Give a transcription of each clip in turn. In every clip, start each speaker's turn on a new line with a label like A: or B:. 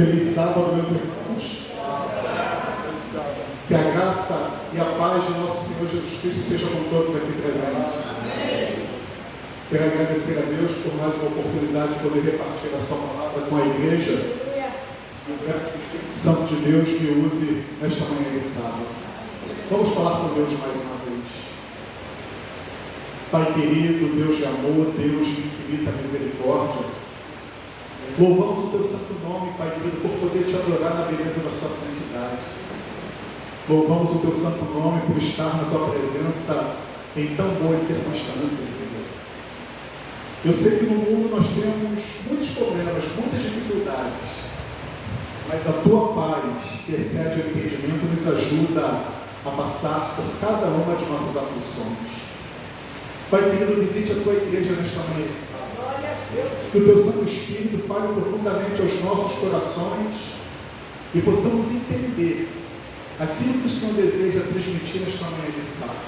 A: Feliz sábado, meus irmãos. Que a graça e a paz de nosso Senhor Jesus Cristo sejam com todos aqui presentes. Quero agradecer a Deus por mais uma oportunidade de poder repartir a sua palavra com a igreja. Eu peço que o Espírito Santo de Deus me use nesta manhã de sábado. Vamos falar com Deus mais uma vez. Pai querido, Deus de amor, Deus de infinita misericórdia, louvamos o teu santo nome, Pai querido, por poder te adorar na beleza da sua santidade. Louvamos o teu santo nome por estar na tua presença em tão boas circunstâncias, Senhor. Eu sei que no mundo nós temos muitos problemas, muitas dificuldades, mas a tua paz, que excede o entendimento, nos ajuda a passar por cada uma de nossas aflições. Pai querido, visite a tua igreja nesta manhã de sábado. Que o teu Santo Espírito fale profundamente aos nossos corações e possamos entender aquilo que o Senhor deseja transmitir nesta manhã de sábado.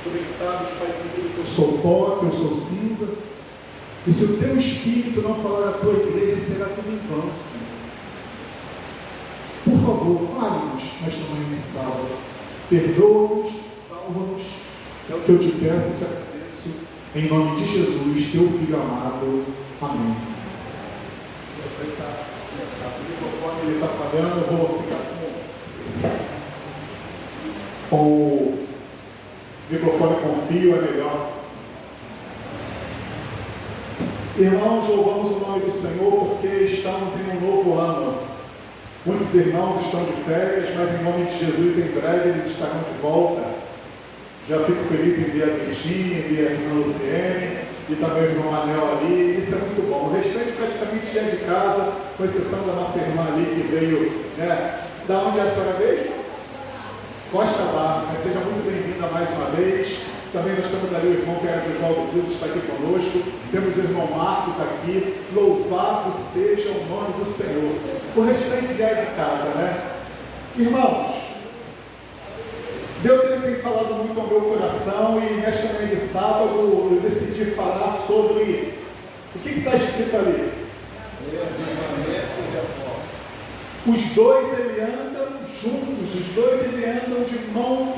A: Tu bem sabes, Pai querido, que eu sou pó, que eu sou cinza, e se o teu Espírito não falar à tua igreja, será tudo em vão, Senhor. Por favor, fale-nos nesta manhã de sábado. Perdoa-nos, salva-nos, é o que eu te peço e te agradeço. Em nome de Jesus, teu Filho amado. Amém. O microfone ele está falhando, eu vou ficar com o microfone com fio, é melhor. Irmãos, louvamos o nome do Senhor porque estamos em um novo ano. Muitos irmãos estão de férias, mas em nome de Jesus, em breve eles estarão de volta. Já fico feliz em ver a Virgínia, em ver a irmã Luciene e também o irmão Anel ali. Isso é muito bom. O restante praticamente é de casa, com exceção da nossa irmã ali que veio, né? Da onde a senhora veio? Costa Barra. Seja muito bem-vinda mais uma vez. Também nós temos ali o irmão que era de Oswaldo Cruz, está aqui conosco. Temos o irmão Marcos aqui. Louvado seja o nome do Senhor. O restante já é de casa, né? Irmãos, Deus ele tem falado muito ao meu coração e nesta manhã de sábado eu decidi falar sobre o que está escrito ali. Os dois ele andam juntos, os dois ele andam de mãos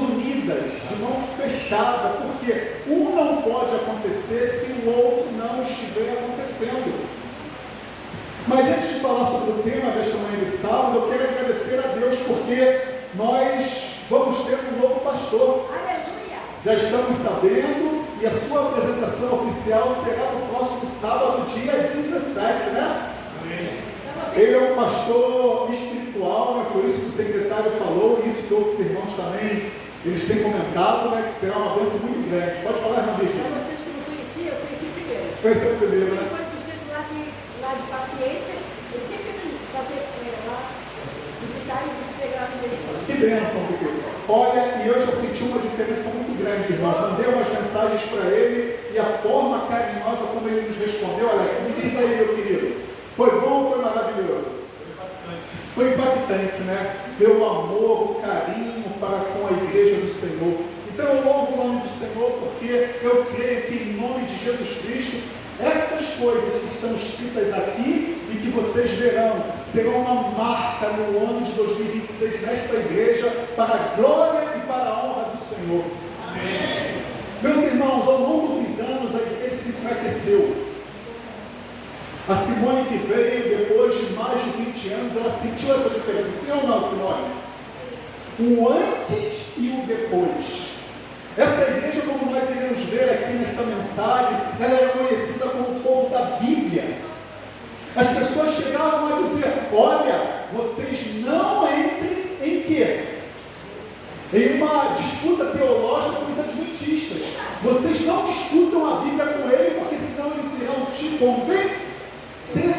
A: unidas, de mãos fechadas, porque um não pode acontecer se o outro não estiver acontecendo. Mas antes de falar sobre o tema desta manhã de sábado, eu quero agradecer a Deus porque nós vamos ter um novo pastor. Aleluia! Já estamos sabendo e a sua apresentação oficial será no próximo sábado, dia 17, né? Amém. Ele é um pastor espiritual, né? Foi isso que o secretário falou e isso que outros irmãos também eles têm comentado, né? Que será uma bênção muito grande. Pode falar, irmã Virgínia?
B: Para vocês que não conheciam, eu conheci primeiro.
A: Conheceu primeiro, né?
B: Depois dos dedos lá de paciência, eu sempre fazer lá, visitar e pegar no meio.
A: Que bênção, porque olha, e eu já senti uma diferença muito grande, irmãos. Mandei umas mensagens para ele e a forma carinhosa como ele nos respondeu. Alex, me diz aí, meu querido, foi bom ou foi maravilhoso? Foi impactante, né? Ver o amor, o carinho para com a igreja do Senhor. Então eu louvo o nome do Senhor porque eu creio que em nome de Jesus Cristo essas coisas que estão escritas aqui e que vocês verão serão uma marca no ano de 2026 nesta igreja para a glória e para a honra do Senhor. Amém. Meus irmãos, ao longo dos anos a igreja se enfraqueceu. A Simone que veio depois de mais de 20 anos, ela sentiu essa diferença. Sim ou não, Simone? O antes e o depois. Essa igreja, como nós iremos ver aqui nesta mensagem, ela é conhecida como o povo da Bíblia. As pessoas chegavam a dizer: olha, vocês não entrem em quê? Em uma disputa teológica com os adventistas. Vocês não discutam a Bíblia com ele, porque senão eles irão te convencer.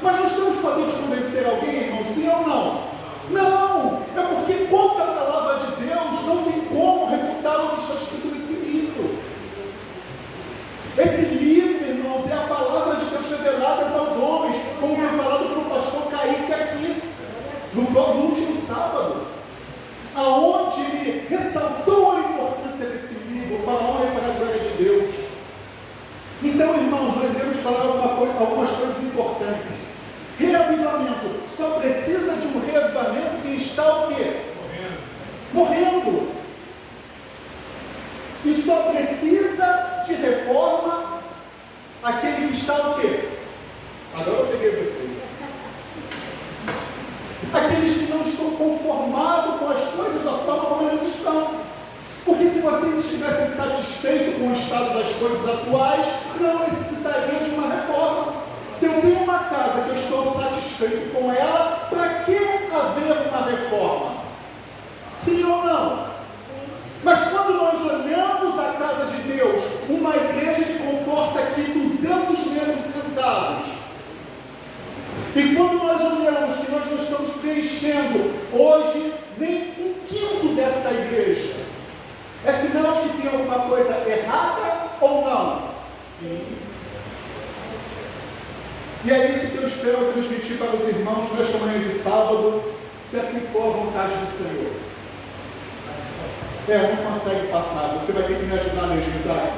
A: Mas nós estamos podendo convencer alguém, irmão? Sim ou não? Não, é porque contra a palavra de Deus não tem como refutar o que está escrito nesse livro. Esse livro, irmãos, é a palavra de Deus revelada aos homens, como foi falado pelo pastor Kaique aqui, no último sábado, aonde ele ressaltou a importância desse livro para a honra e para a glória de Deus. Então, irmãos, nós iremos falar algumas coisas importantes. Reavivamento. Só precisa de um reavivamento quem está o quê? Morrendo. E só precisa de reforma aquele que está o quê? Agora eu peguei vocês. Aqueles que não estão conformados com as coisas da forma como eles estão. Porque se vocês estivessem satisfeitos com o estado das coisas atuais, não necessitaria de uma reforma. Se eu tenho uma casa que eu estou satisfeito com ela, para que haver uma reforma? Sim ou não? Mas quando nós olhamos a casa de Deus, uma igreja que comporta aqui 200 membros sentados, e quando nós olhamos que nós não estamos preenchendo hoje nem 1/5 dessa igreja, é sinal de que tem alguma coisa errada ou não? Sim. E é isso que eu espero transmitir para os irmãos nesta manhã de sábado, se assim for a vontade do Senhor. Não consegue passar, você vai ter que me ajudar mesmo, Isaac.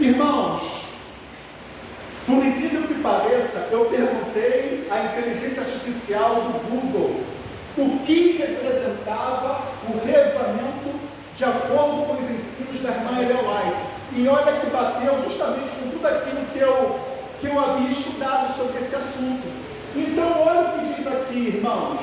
A: Irmãos, por incrível que pareça, eu perguntei à inteligência artificial do Google o que representava o reavivamento de acordo com os ensinos da irmã Ellen White. E olha que bateu justamente com tudo aquilo que eu havia estudado sobre esse assunto. Então, olha o que diz aqui, irmãos.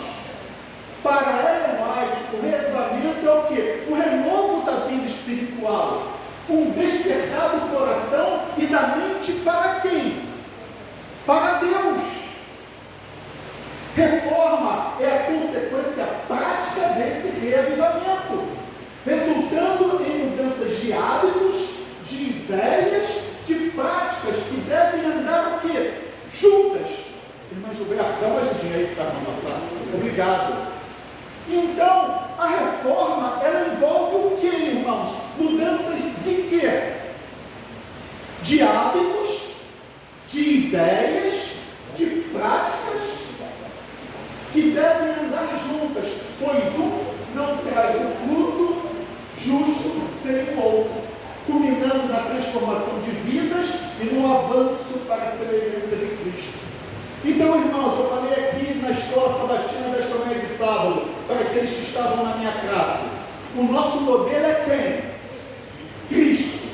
A: Para Ellen White, o reavivamento é o quê? O renovo da vida espiritual. Um despertar do coração e da mente para quem? Para Deus. Reforma é a consequência prática desse reavivamento, resultando em mudanças de hábitos, de ideias, de práticas que devem andar o quê? Juntas. Irmã Gilberto, dá uma ajudinha aí para não passar. Obrigado. Então, a reforma, ela envolve o quê, irmãos? Mudanças de quê? De hábitos, de ideias, de práticas que devem andar juntas, pois um não traz o fruto justo sem o outro, culminando na transformação de vidas e no avanço para a semelhança de Cristo. Então, irmãos, eu falei aqui na escola sabatina desta manhã de sábado, para aqueles que estavam na minha classe, o nosso modelo é quem? Cristo.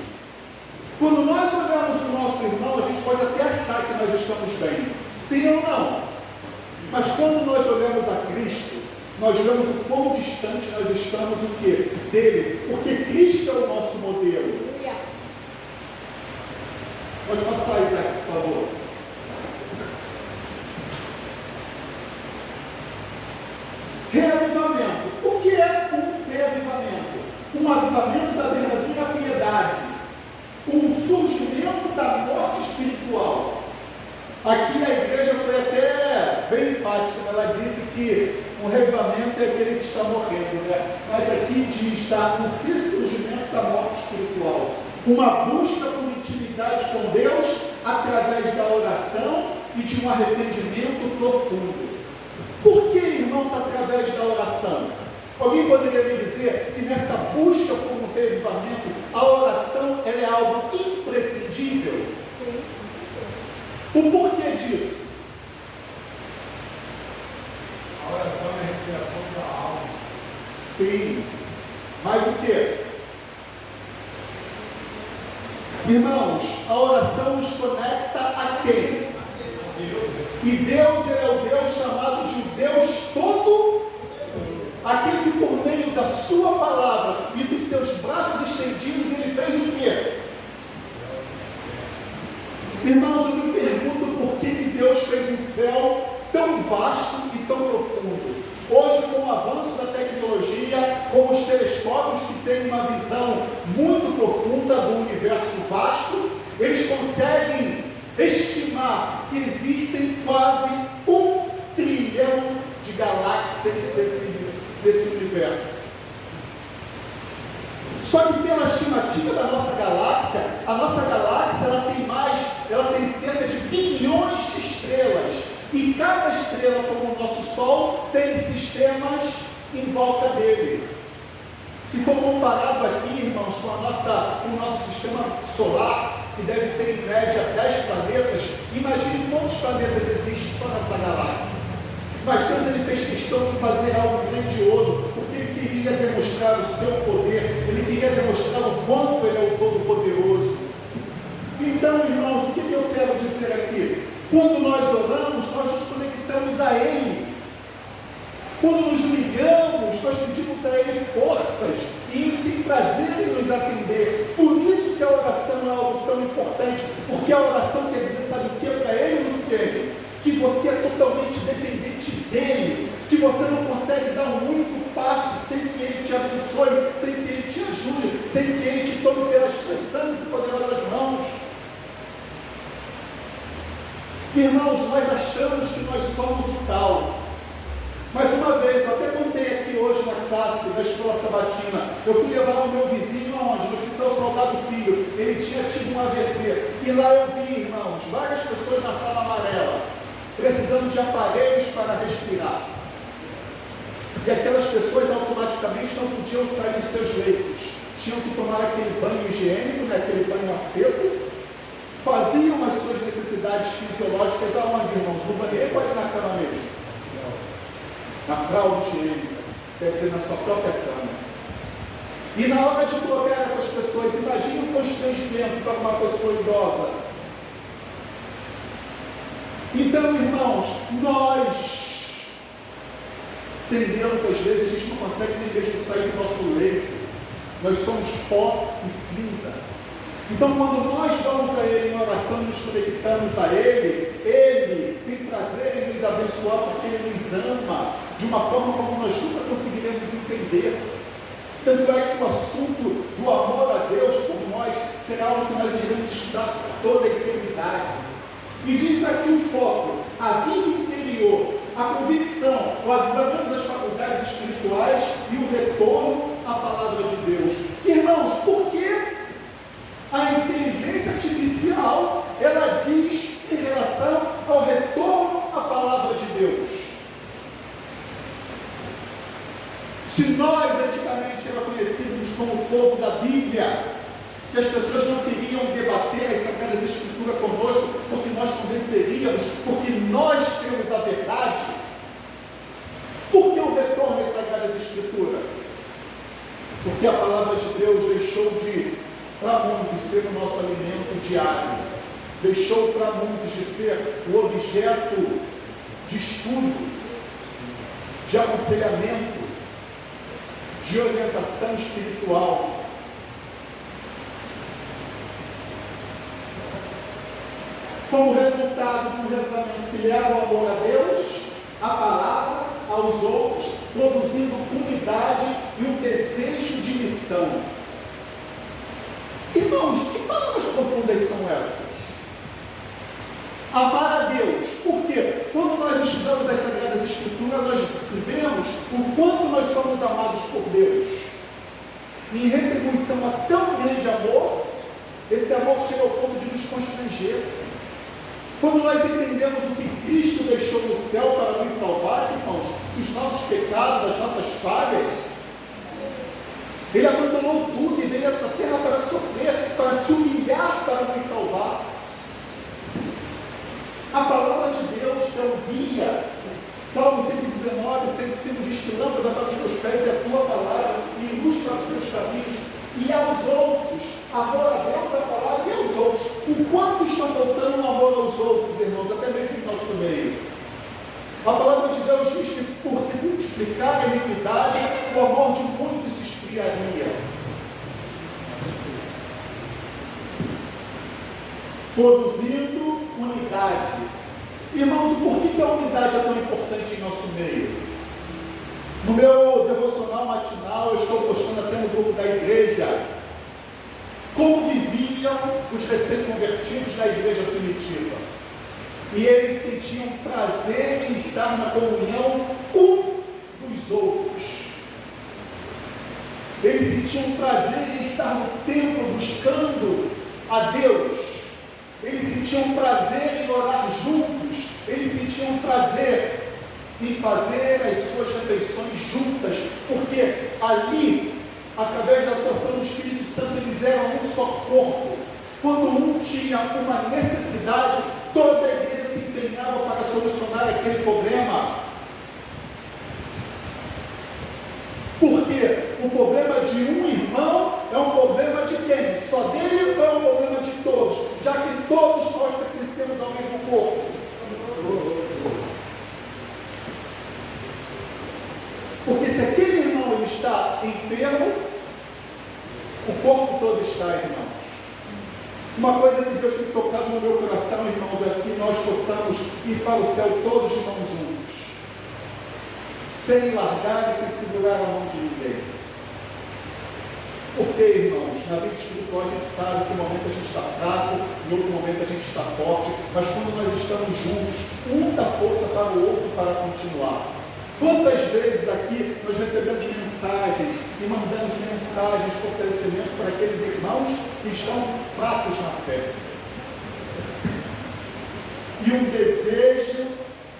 A: Quando nós olhamos o nosso irmão, a gente pode até achar que nós estamos bem, sim ou não? Mas quando nós olhamos a Cristo, nós vemos o quão distante nós estamos o quê? Dele, porque Cristo é o nosso modelo. Pode passar, Isaac, por favor. Reavivamento. O que é um reavivamento? Um avivamento da verdadeira piedade, um surgimento da morte espiritual. Aqui a igreja foi até bem enfática, ela disse que o reavivamento é aquele que está morrendo, né? Mas aqui diz, está um ressurgimento da morte espiritual, uma busca por intimidade com Deus através da oração e de um arrependimento profundo. Por que, irmãos, através da oração? Alguém poderia me dizer que nessa busca por um reavivamento, a oração ela é algo imprescindível?
B: Sim.
A: O porquê disso?
C: A oração é a respiração da alma.
A: Sim. Mas o quê? Irmãos, a oração nos conecta a quem? E Deus, ele é o Deus chamado de Deus todo, aquele que por meio da sua palavra e dos seus braços estendidos, ele fez o quê? Irmãos, eu me pergunto por que Deus fez um céu tão vasto e tão profundo. Hoje, com o avanço da tecnologia, com os telescópios que têm uma visão muito profunda do universo vasto, eles conseguem estimar que existem quase 1 trilhão de galáxias desse universo. Só que pela estimativa da nossa galáxia, a nossa galáxia ela tem cerca de bilhões de estrelas. E cada estrela, como o nosso Sol, tem sistemas em volta dele. Se for comparado aqui, irmãos, com o nosso sistema solar, que deve ter em média 10 planetas. Imagine quantos planetas existem só nessa galáxia. Mas Deus ele fez questão de fazer algo grandioso, porque Ele queria demonstrar o seu poder, Ele queria demonstrar o quanto Ele é o Todo-Poderoso. Então, irmãos, o que eu quero dizer aqui? Quando nós oramos, nós nos conectamos a Ele. Quando nos humilhamos, nós pedimos a Ele forças, e Ele tem prazer em nos atender. Por isso que a oração é algo tão importante, porque a oração quer dizer, sabe o que? Para Ele, Luciene, que você é totalmente dependente dEle, que você não consegue dar um único passo sem que Ele te abençoe, sem que Ele te ajude, sem que Ele te tome pelas suas santas e poderosas mãos. Irmãos, nós achamos que nós somos o tal. Mais uma vez, eu até contei aqui hoje na classe da escola sabatina, eu fui levar o meu vizinho aonde? No Hospital Salgado Filho. Ele tinha tido um AVC, e lá eu vi, irmãos, várias pessoas na sala amarela, precisando de aparelhos para respirar, e aquelas pessoas automaticamente não podiam sair dos seus leitos, tinham que tomar aquele banho higiênico, né, aquele banho a seco, faziam as suas necessidades fisiológicas aonde, irmãos? No banheiro ou ali na cama mesmo? Na fralda higiênica, quer dizer, na sua própria cama. E na hora de colocar essas pessoas, imagine o constrangimento para uma pessoa idosa. Então, irmãos, nós, sem Deus, às vezes a gente não consegue nem mesmo sair do nosso leito. Nós somos pó e cinza. Então, quando nós vamos a Ele em oração e nos conectamos a Ele, Ele tem prazer em nos abençoar, porque Ele nos ama de uma forma como nós nunca conseguiremos entender. Tanto é que o assunto do amor a Deus por nós será algo que nós iremos estudar por toda a eternidade. E diz aqui o foco: a vida interior, a convicção, o avivamento das faculdades espirituais e o retorno à palavra de Deus. Irmãos, por que a inteligência artificial, ela diz em relação ao retorno à palavra de Deus? Se nós antigamente era conhecidos como o povo da Bíblia, que as pessoas não queriam debater as Sagradas Escrituras conosco, porque nós convenceríamos, porque nós temos a verdade, por que o retorno às Sagradas Escrituras? Porque a palavra de Deus deixou de, para muitos, ser o nosso alimento diário, deixou para muitos de ser o objeto de estudo, de aconselhamento, de orientação espiritual. Como resultado de um revezamento que leva o amor a Deus, a palavra, aos outros, produzindo unidade e um desejo de missão. Irmãos, que palavras profundas são essas? Amar a Deus. Por quê? Quando nós estudamos as Sagradas Escrituras, nós vemos o quanto nós somos amados por Deus. Em retribuição a tão grande amor, esse amor chega ao ponto de nos constranger. Quando nós entendemos o que Cristo deixou no céu para nos salvar, irmãos, dos nossos pecados, das nossas falhas, Ele abandonou tudo e veio a essa terra para sofrer, para se humilhar, para nos salvar. A palavra de Deus é um guia. Salmo 119, 105 diz que lâmpada para os teus pés é a tua palavra e luz para os teus caminhos. E aos outros, amor a Deus, a palavra e aos outros. O quanto está faltando um amor aos outros, irmãos, até mesmo em nosso meio. A palavra de Deus diz que por se multiplicar a iniquidade, o amor de muitos se esfriaria. Produzindo unidade. Irmãos, por que a unidade é tão importante em nosso meio? No meu devocional matinal, eu estou postando até no grupo da igreja como viviam os recém-convertidos na igreja primitiva. E eles sentiam prazer em estar na comunhão um dos outros. Eles sentiam prazer em estar no templo buscando a Deus. Eles sentiam prazer em orar juntos. Eles sentiam prazer em fazer as suas refeições juntas, porque ali, através da atuação do Espírito Santo, eles eram um só corpo. Quando um tinha uma necessidade, toda a igreja se empenhava para solucionar aquele problema. Porque o problema de um irmão é um problema de quem? Só dele ou é um problema de todos? Já que todos nós pertencemos ao mesmo corpo. Porque se aquele irmão ele está enfermo, o corpo todo está, irmãos. Uma coisa que Deus tem tocado no meu coração, irmãos, é que nós possamos ir para o céu todos de mãos juntos, sem largar e sem segurar a mão de ninguém. Porque, irmãos, na vida espiritual a gente sabe que em um momento a gente está fraco, em outro momento a gente está forte, mas quando nós estamos juntos, um dá força para o outro para continuar. Quantas vezes aqui nós recebemos mensagens e mandamos mensagens de fortalecimento para aqueles irmãos que estão fracos na fé. E um desejo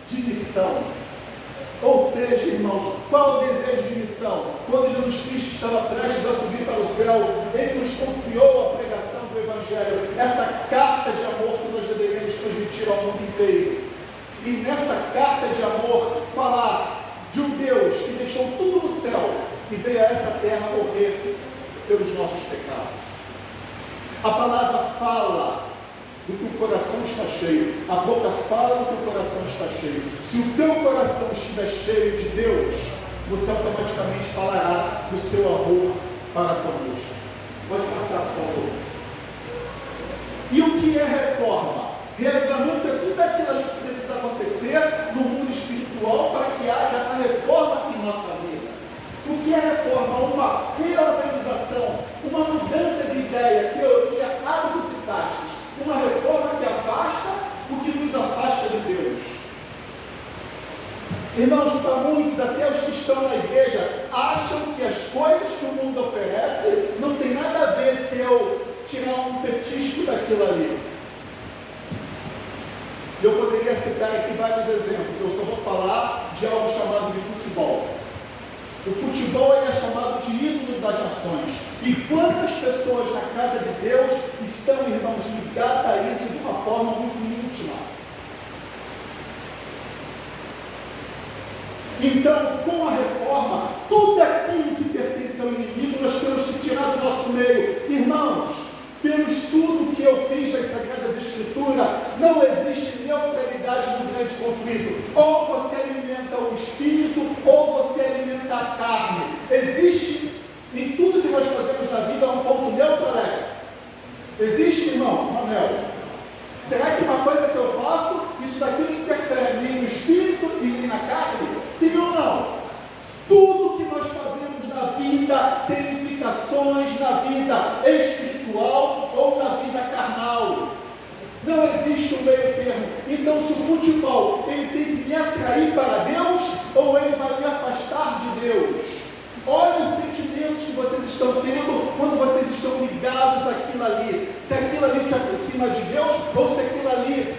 A: de missão. Ou seja, irmãos, qual o desejo de missão? Quando Jesus Cristo estava prestes a subir para o céu, Ele nos confiou a pregação do Evangelho, essa carta de amor que nós deveríamos transmitir ao mundo inteiro. E nessa carta de amor, falar de um Deus que deixou tudo no céu e veio a essa terra morrer pelos nossos pecados. A palavra fala do que o coração está cheio, a boca fala do que o coração está cheio. Se o teu coração estiver cheio de Deus, você automaticamente falará do seu amor para conosco. Pode passar, por favor. E o que é reforma? Reavivamento é tudo aquilo ali que precisa acontecer no mundo espiritual para que haja a reforma em nossa vida. O que é reforma? Uma reorganização, uma mudança de ideia, teoria, hábitos e práticas. Uma reforma que afasta o que nos afasta de Deus. Irmãos, para muitos, até os que estão na igreja, acham que as coisas que o mundo oferece não tem nada a ver se eu tirar um petisco daquilo ali. Eu poderia citar aqui vários exemplos, eu só vou falar de algo chamado de futebol. O futebol ele é chamado de ídolo das nações. E quantas pessoas na casa de Deus estão, irmãos, ligadas a isso de uma forma muito íntima? Então, com a reforma, tudo aquilo que pertence ao inimigo, nós temos que tirar do nosso meio. Irmãos, pelo estudo que eu fiz das Sagradas Escrituras, não existe neutralidade no grande conflito. Ou você alimenta o espírito, ou você alimenta a carne. Existe, em tudo que nós fazemos na vida, um ponto neutro, Alex. Existe, irmão? Manel? Será que uma coisa que eu faço, isso daqui não interfere nem no espírito e nem na carne? Sim ou não? Tudo que nós fazemos na vida tem implicações na vida espiritual ou na vida carnal. Não existe um meio termo. Então, se o futebol ele tem que me atrair para Deus ou ele vai me afastar de Deus? Olha os sentimentos que vocês estão tendo quando vocês estão ligados àquilo ali. Se aquilo ali te aproxima de Deus ou se aquilo ali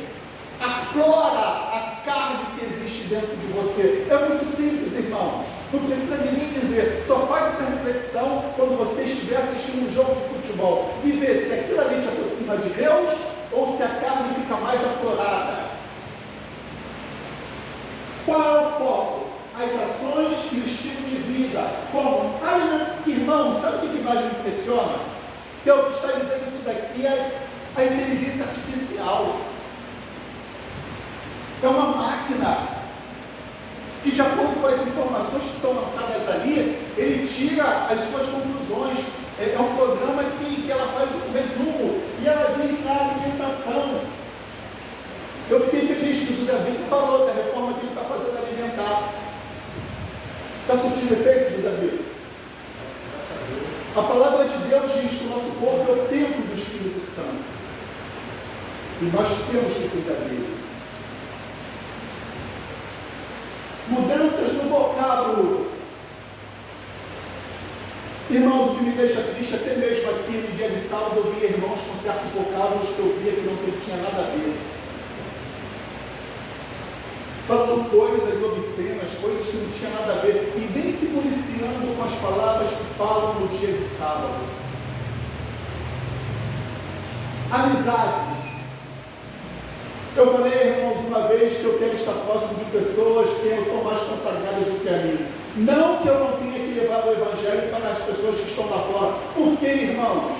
A: aflora a carne que existe dentro de você. É muito simples, irmãos. Não precisa ninguém dizer. Só faz essa reflexão quando você estiver assistindo um jogo de futebol e ver se aquilo ali te aproxima de Deus ou se a carne fica mais aflorada. Qual é o foco? As ações e o estilo de vida. Como? Irmão, sabe o que mais me impressiona? Que é o que está dizendo isso daqui é a inteligência artificial. É uma máquina que, de acordo com as informações que são lançadas ali, ele tira as suas conclusões. É um programa que ela faz um resumo e ela diz na alimentação. Eu fiquei feliz que o José Vitor falou da reforma que ele está fazendo alimentar. Está surtindo efeito, José Vitor? A palavra de Deus diz que o nosso corpo é o templo do Espírito Santo. E nós temos que cuidar dele. Mudanças no vocábulo. Irmãos, o que me deixa triste, até mesmo aqui no dia de sábado, eu via irmãos com certos vocábulos que eu via que não tinha nada a ver. Falando coisas obscenas, coisas que não tinha nada a ver, e nem se policiando com as palavras que falam no dia de sábado. Amizades. Eu falei, irmãos, uma vez que eu quero estar próximo de pessoas que são mais consagradas do que a mim. Não que eu não tenha que levar o Evangelho para as pessoas que estão lá fora. Por que, irmãos?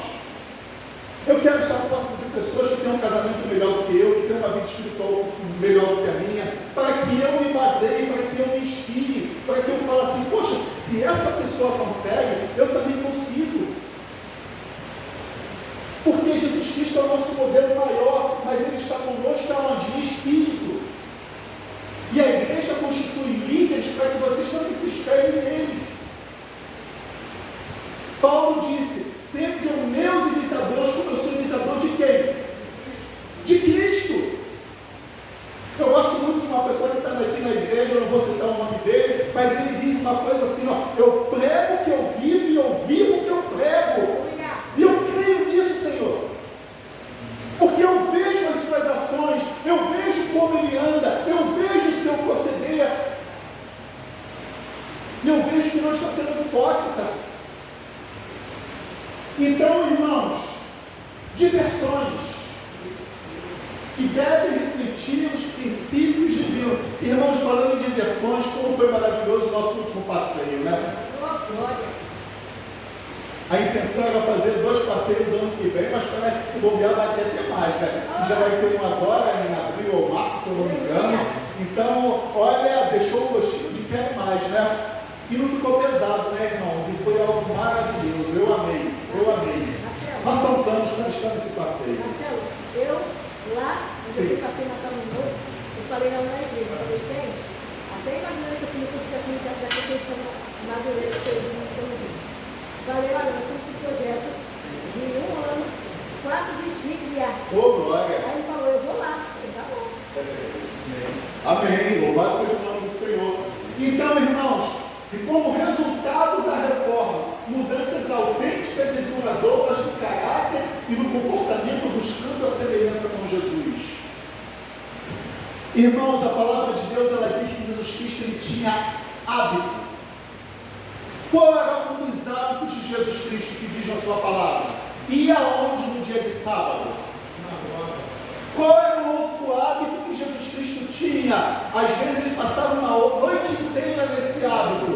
A: Eu quero estar próximo de pessoas que têm um casamento melhor do que eu, que têm uma vida espiritual melhor do que a minha, para que eu me baseie, para que eu me inspire, para que eu fale assim, poxa, se essa pessoa consegue, eu também consigo. Porque Jesus Cristo é o nosso modelo maior, mas Ele está conosco aonde? Em espírito. E a igreja constitui líderes para que vocês também se espelhem neles. Paulo disse, sejam meus imitadores, como eu sou imitador de quem? De Cristo. Eu gosto muito de uma pessoa que está aqui na igreja, eu não vou citar o nome dele, mas ele diz uma coisa assim, ó, eu prego o que eu vivo e eu vivo o que eu prego. E eu creio nisso, Senhor. Porque eu vejo as suas ações, eu vejo como ele anda, eu vejo o seu proceder. E eu vejo que não está sendo hipócrita. Então, irmãos, diversões que devem refletir os princípios divinos. Irmãos, falando em diversões, como foi maravilhoso o nosso último passeio, né? A intenção era fazer 2 passeios ano que vem, mas parece que se bobear vai ter mais, né? E já vai ter um agora, em abril ou março, se eu não me engano. Então, olha, deixou o gostinho de quero mais, né? E não ficou pesado, né, irmãos? E foi algo maravilhoso. Eu amei, eu amei. Nós são planos para estar nesse passeio.
B: Marcelo, eu lá, quando eu passei Natal no Novo, eu falei lá na igreja, eu falei, gente, até imaginando que eu fui no curso de associação da Conceição Madureira, que eu vi no Rio. Falei, olha, nós temos um projeto de 1 ano, 4 dias de viagem.
A: Ô, glória!
B: Aí ele falou, eu vou lá. Eu falei, tá bom.
A: Amém. Louvado seja o nome do Senhor. Então, irmãos, e como resultado da reforma, mudanças autênticas e duradouras no caráter e no comportamento, buscando a semelhança com Jesus. Irmãos, a palavra de Deus, ela diz que Jesus Cristo ele tinha hábito. Qual era um dos hábitos de Jesus Cristo que diz na sua palavra? Ia aonde no dia de sábado? Qual era o outro hábito que Jesus Cristo tinha? Às vezes ele passava uma noite inteira nesse hábito.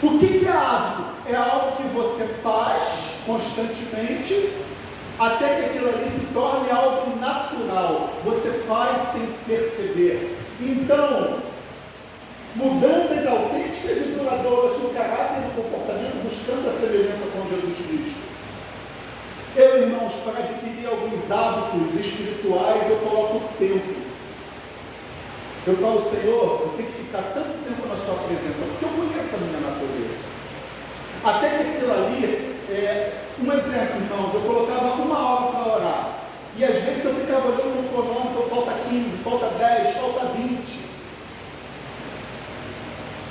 A: O que é hábito? É algo que você faz constantemente, até que aquilo ali se torne algo natural. Você faz sem perceber. Então, mudanças autênticas e duradouras no caráter e no comportamento, buscando a semelhança com Jesus Cristo. Eu, irmãos, para adquirir alguns hábitos espirituais, eu coloco tempo. Eu falo, Senhor, eu tenho que ficar tanto tempo na sua presença, porque eu conheço a minha natureza. Até que aquilo ali, um exemplo, irmãos, eu colocava 1 hora para orar. E às vezes eu ficava olhando no cronômetro, falta 15, falta 10, falta 20.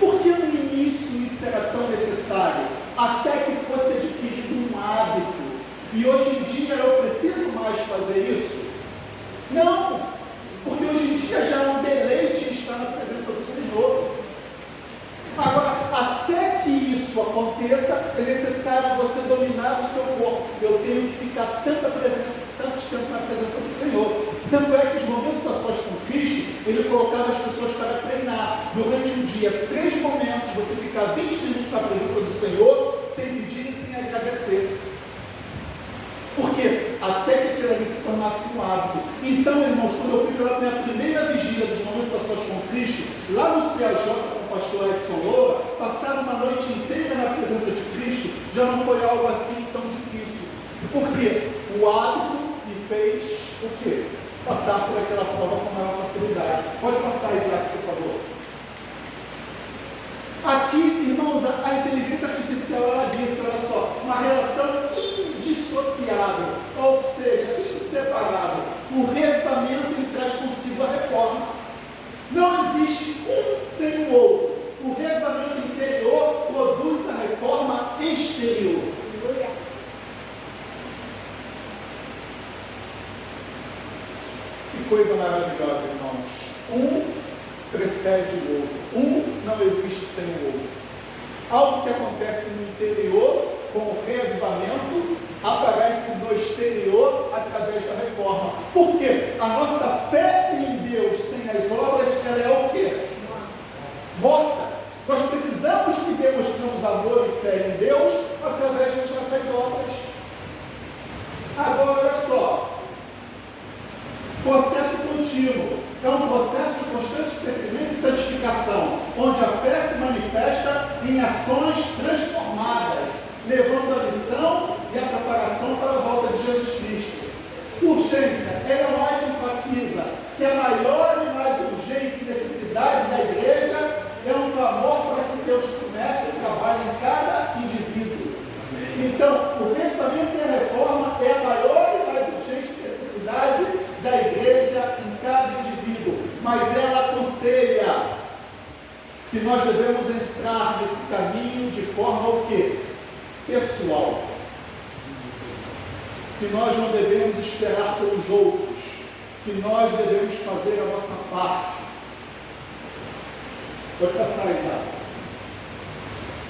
A: Por que no início isso era tão necessário? Até que fosse adquirido um hábito. E hoje em dia eu preciso mais fazer isso? Não, porque hoje em dia já é um deleite estar na presença do Senhor. Agora, até que isso aconteça, é necessário você dominar o seu corpo. Eu tenho que ficar tanto tempo na presença do Senhor. Tanto é que os momentos a sós com Cristo, ele colocava as pessoas para treinar. Durante um dia, 3 momentos, você ficar 20 minutos na presença do Senhor, sem pedir e sem agradecer. Por quê? Até que aquilo ali se tornasse um hábito. Então, irmãos, quando eu fui pela minha primeira vigília dos momentos a sós com Cristo, lá no CAJ com o pastor Edson Loura, passar uma noite inteira na presença de Cristo já não foi algo assim tão difícil. Por quê? O hábito me fez o quê? Passar por aquela prova com maior facilidade. Pode passar, Isaac, por favor. Aqui, irmãos, a inteligência artificial, ela diz, olha só, uma relação indissociável, ou seja, inseparável. O reavivamento, ele traz consigo a reforma. Não existe um sem o outro. O reavivamento interior produz a reforma exterior. Que coisa maravilhosa, irmãos. Um precede o outro. Um não existe sem o outro. Algo que acontece no interior com o reavivamento, aparece no exterior através da reforma. Por quê? A nossa fé em Deus sem as obras, ela é o quê? Morta. Nós precisamos que demonstremos amor e fé em Deus através das nossas obras. Agora, olha só. Processo contínuo. É um processo de constante crescimento e santificação, onde a fé se manifesta em ações transformadas, levando a missão e a preparação para a volta de Jesus Cristo. Urgência. Ellen White enfatiza que a maior e mais urgente necessidade da igreja é um clamor para que Deus comece o trabalho em cada indivíduo. Então, o reavivamento e a reforma é a maior e mais urgente necessidade da igreja em cada indivíduo. Mas ela aconselha que nós devemos entrar nesse caminho de forma o quê? Pessoal. Que nós não devemos esperar pelos outros. Que nós devemos fazer a nossa parte. Pode passar, Isaac.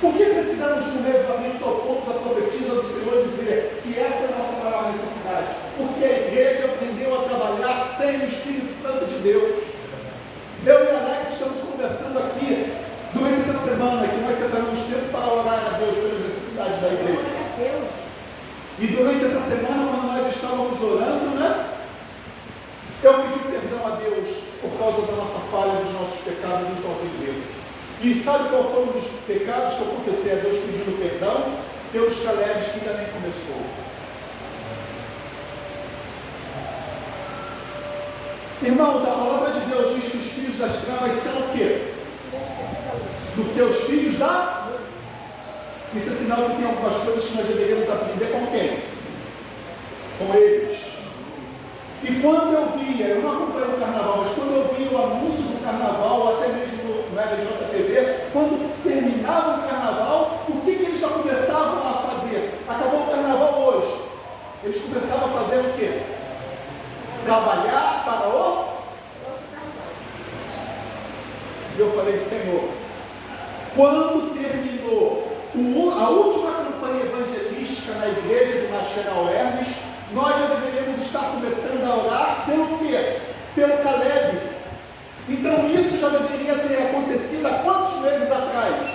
A: Por que precisamos de um reavivamento ao ponto da profetisa do Senhor dizer que essa é a nossa maior necessidade? Porque a igreja aprendeu a trabalhar sem o Espírito Santo de Deus. Eu e a Alex estamos conversando aqui durante essa semana, que nós separamos tempo para orar a Deus pelas necessidades da igreja. E durante essa semana, quando nós estávamos orando, eu pedi perdão a Deus por causa da nossa falha, dos nossos pecados, dos nossos erros. E sabe qual foi um dos pecados que eu confessei a Deus pedindo perdão? Pelos Calebes que ainda nem começou. Irmãos, a palavra de Deus diz que os filhos das trevas são o quê? Do que os filhos da? Isso é sinal que tem algumas coisas que nós deveríamos aprender com quem? Com eles. E quando eu via, eu não acompanho o carnaval, mas quando eu via o anúncio do carnaval, até mesmo no RJTV, quando terminava o carnaval, o que eles já começavam a fazer? Acabou o carnaval hoje. Eles começavam a fazer o quê? Trabalhar para o... E eu falei, Senhor, quando terminou a última campanha evangelística na igreja do Nacional Hermes, nós já deveríamos estar começando a orar pelo quê? Pelo Caleb. Então isso já deveria ter acontecido há quantos meses atrás?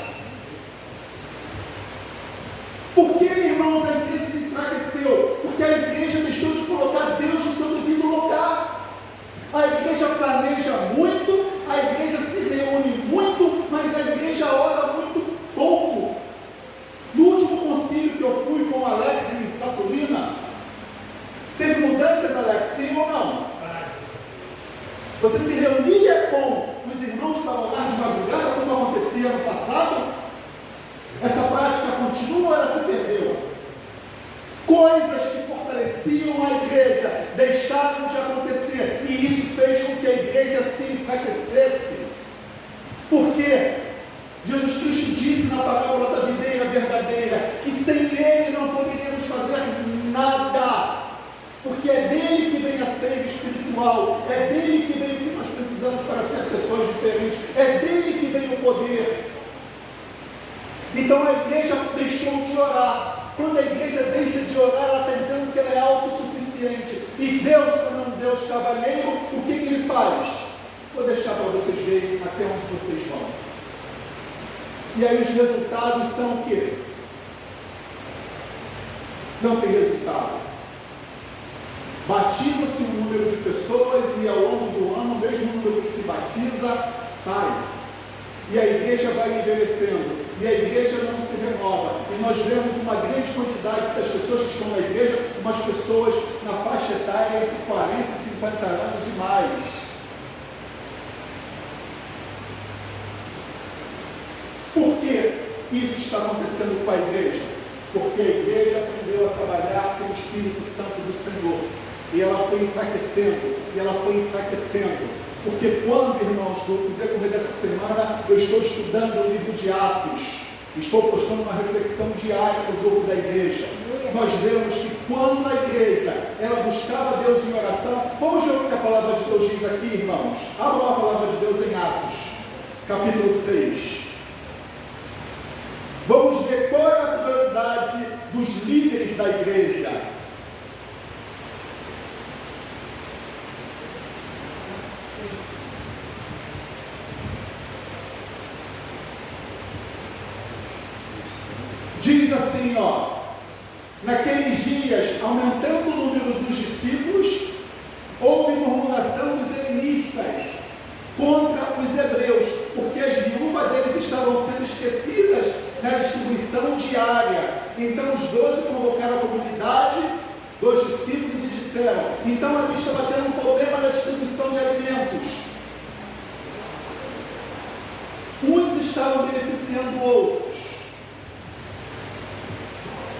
A: Por que, irmãos, a igreja se enfraqueceu? Porque a igreja deixou de colocar Deus no seu devido lugar. A igreja planeja muito, a igreja se reúne muito, mas a igreja ora muito pouco. No último concílio que eu fui com o Alex em Saturnina, teve mudanças, Alex, sim ou não? Você se reunia com os irmãos para orar de madrugada, como acontecia no passado? Essa prática continua ou ela se perdeu? Coisas que fortaleciam a igreja deixaram de acontecer, e isso fez com que a igreja se enfraquecesse. Por quê? Jesus Cristo disse na parábola da videira verdadeira que sem Ele não poderíamos fazer nada. Porque é dele que vem a seiva espiritual, é dele que vem o que nós precisamos para ser pessoas diferentes, é dele que vem o poder. Então a igreja deixou de orar. Quando a igreja deixa de orar, ela está dizendo que ela é autossuficiente. E Deus, como é um Deus cavalheiro, o que ele faz? Vou deixar para vocês verem até onde vocês vão. E aí os resultados são o quê? Não tem resultado. Batiza-se um número de pessoas e ao longo do ano, o mesmo número que se batiza, sai. E a igreja vai envelhecendo, e a igreja não se renova. E nós vemos uma grande quantidade das pessoas que estão na igreja, umas pessoas na faixa etária entre 40 e 50 anos e mais. Por que isso está acontecendo com a igreja? Porque a igreja aprendeu a trabalhar sem o Espírito Santo do Senhor. E ela foi enfraquecendo, Porque quando, irmãos, no decorrer dessa semana, eu estou estudando o livro de Atos, estou postando uma reflexão diária no grupo da igreja, nós vemos que quando a igreja, ela buscava Deus em oração, vamos ver o que a palavra de Deus diz aqui, irmãos. Abra a palavra de Deus em Atos, capítulo 6. Vamos ver qual é a prioridade prioridade dos líderes da igreja. Diz assim, naqueles dias, aumentando o número dos discípulos, houve murmuração dos helenistas contra os hebreus, porque as viúvas deles estavam sendo esquecidas na distribuição diária. Então os 12 convocaram a comunidade dos discípulos e disseram: então ali estava tendo um problema na distribuição de alimentos. Uns estavam beneficiando outros.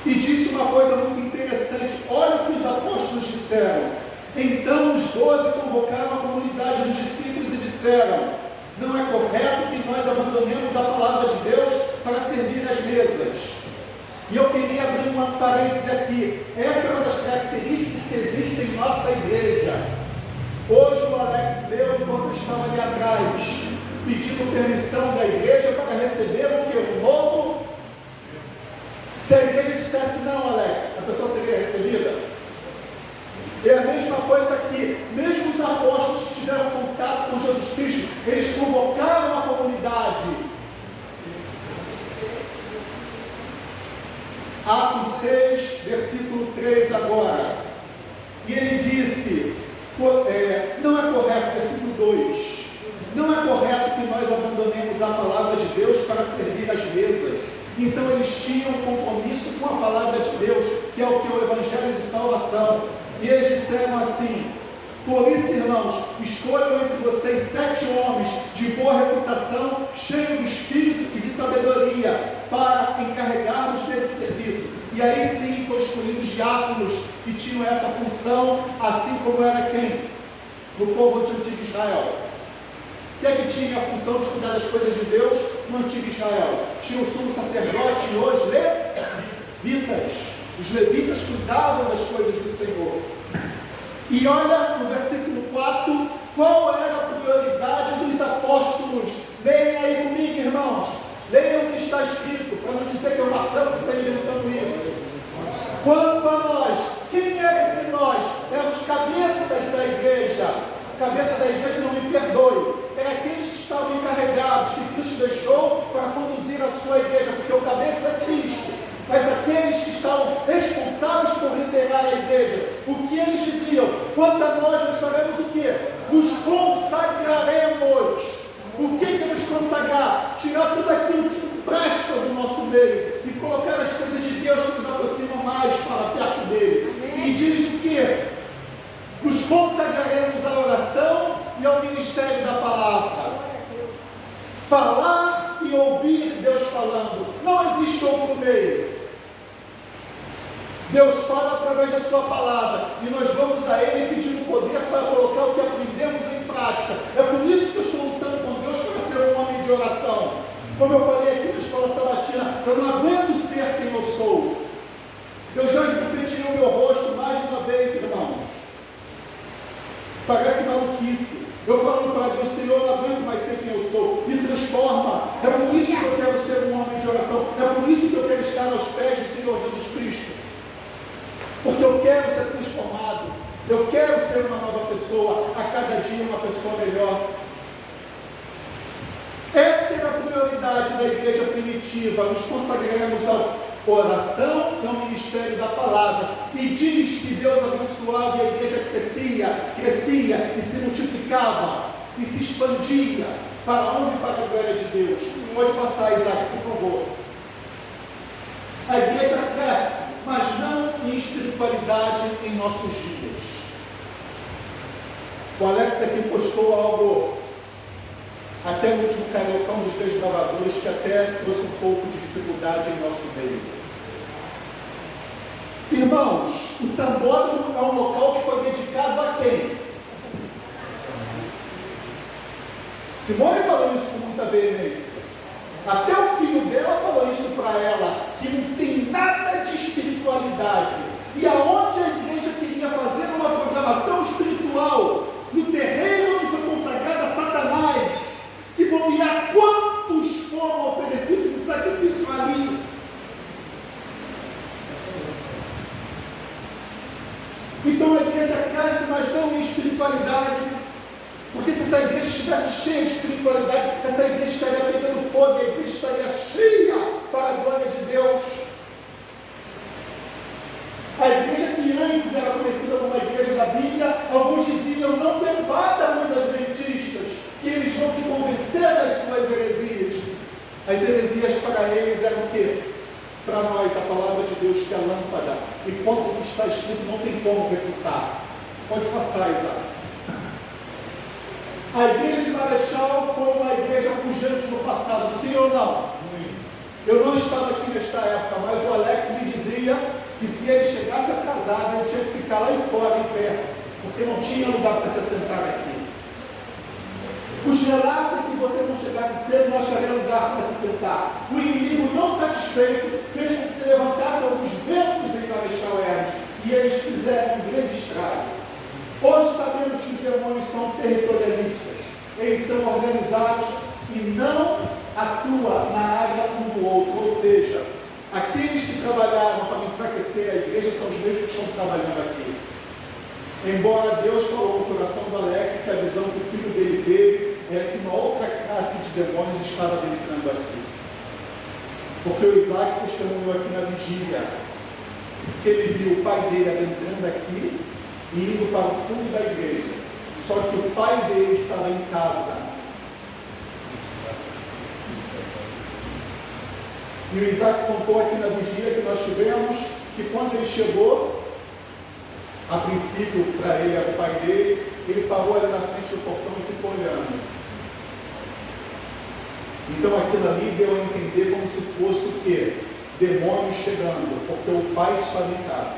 A: E disse uma coisa muito interessante: olha o que os apóstolos disseram. Então os 12 convocaram a comunidade dos discípulos e disseram: não é correto que nós abandonemos a palavra de Deus para servir as mesas. E eu queria abrir uma parêntese aqui. Essa é uma das características que existem em nossa igreja. Hoje o Alex leu enquanto estava ali atrás, pedindo permissão da igreja para receber o que? O novo. Se a igreja dissesse não, Alex, a pessoa seria recebida? É a mesma coisa aqui. Mesmo os apóstolos que tiveram contato com Jesus Cristo, eles convocaram a comunidade. Atos 6, versículo 3 agora. E ele disse, não é correto, versículo 2, não é correto que nós abandonemos a palavra de Deus para servir as mesas. Então eles tinham um compromisso com a palavra de Deus, que é o que é o Evangelho de Salvação. E eles disseram assim: por isso, irmãos, escolham entre vocês 7 homens de boa reputação, cheios do Espírito e de sabedoria, para encarregarmos desse serviço. E aí sim foram escolhidos diáconos que tinham essa função, assim como era quem? No povo de antigo Israel. O que é que tinha a função de cuidar das coisas de Deus no antigo Israel? Tinha o sumo sacerdote e os levitas. Os levitas cuidavam das coisas do Senhor. E olha no versículo 4, qual era a prioridade dos apóstolos? Leiam aí comigo, irmãos. Leiam o que está escrito, para não dizer que é o Marcelo que está inventando isso. Quanto a nós, quem era esse nós? Eram os cabeças da igreja. Cabeça da igreja, não me perdoe, era aqueles que estavam encarregados, que Cristo deixou para conduzir a sua igreja, porque o cabeça é Cristo, mas aqueles que estavam responsáveis por liderar a igreja, o que eles diziam? Quanto a nós faremos o quê? Nos consagraremos. O que é nos consagrar? Tirar tudo aquilo que não presta do nosso meio e colocar as coisas de Deus que nos aproximam mais para perto dele. E diz o quê? Nos consagraremos à oração e ao ministério da palavra. Falar e ouvir Deus falando. Não existe outro meio. Deus fala através da sua palavra e nós vamos a Ele pedindo poder para colocar o que aprendemos em prática. É por isso que eu estou lutando com Deus para ser um homem de oração. Como eu falei aqui na escola sabatina, eu não aguento ser quem eu sou. Eu já refleti o meu rosto mais de uma vez, irmãos. Parece maluquice. Eu falando para Deus: Senhor, não aguento mais ser quem eu sou, me transforma. É por isso que eu quero ser um homem de oração. É por isso que eu quero estar aos pés do Senhor Jesus Cristo. Porque eu quero ser transformado. Eu quero ser uma nova pessoa. A cada dia uma pessoa melhor. Essa era a prioridade da igreja primitiva. Nos consagraremos à oração e ao ministério da palavra. E diz que Deus abençoava e a igreja crescia e se multiplicava e se expandia para a honra e para a glória de Deus. Pode passar, Isaac, por favor. A igreja cresce, mas não em espiritualidade em nossos dias. O Alex aqui postou algo, até o último cariocão dos desbravadores, que até trouxe um pouco de dificuldade em nosso meio. Irmãos, o Sambódromo é um local que foi dedicado a quem? Simone falou isso com muita veemência. Até o filho dela falou isso para ela, que não tem nada de espiritualidade. E aonde a igreja queria fazer uma programação espiritual? No terreiro onde foi consagrada a Satanás. Se bobear, quantos foram oferecidos em sacrifício ali? igreja cresce, mas não em espiritualidade. Porque se essa igreja estivesse cheia de espiritualidade, essa igreja estaria pegando fogo, a igreja estaria cheia para a glória de Deus. A igreja que antes era conhecida como a igreja da Bíblia, alguns diziam, não debata com os adventistas, que eles vão te convencer das suas heresias. As heresias para eles eram o quê? Para nós, a palavra de Deus que é a lâmpada, e quanto que está escrito não tem como refutar. Pode passar, Isaac. A igreja de Marechal foi uma igreja pujante no passado, sim ou não? Eu não estava aqui nesta época, mas o Alex me dizia que se ele chegasse atrasado, ele tinha que ficar lá fora em pé, porque não tinha lugar para se sentar aqui. Os relatos é que você não chegasse cedo, não acharia lugar para se sentar. O inimigo, não satisfeito, fez com que se levantasse alguns ventos em Marechal Hermes, e eles fizeram um grande estrago. Hoje sabemos que os demônios são territorialistas, eles são organizados e não atuam na área um do outro, ou seja, aqueles que trabalharam para enfraquecer a igreja são os mesmos que estão trabalhando aqui. Embora Deus falou no coração do Alex que a visão que o filho dele teve é que uma outra classe de demônios estava entrando aqui. Porque o Isaac testemunhou aqui na vigília que ele viu o pai dele adentrando aqui e indo para o fundo da igreja. Só que o pai dele estava em casa. E o Isaac contou aqui na vigília que nós tivemos que quando ele chegou, a princípio para ele era o pai dele, ele parou ali na frente do portão e ficou olhando. Então aquilo ali deu a entender como se fosse o quê? Demônios chegando, porque o pai estava em casa.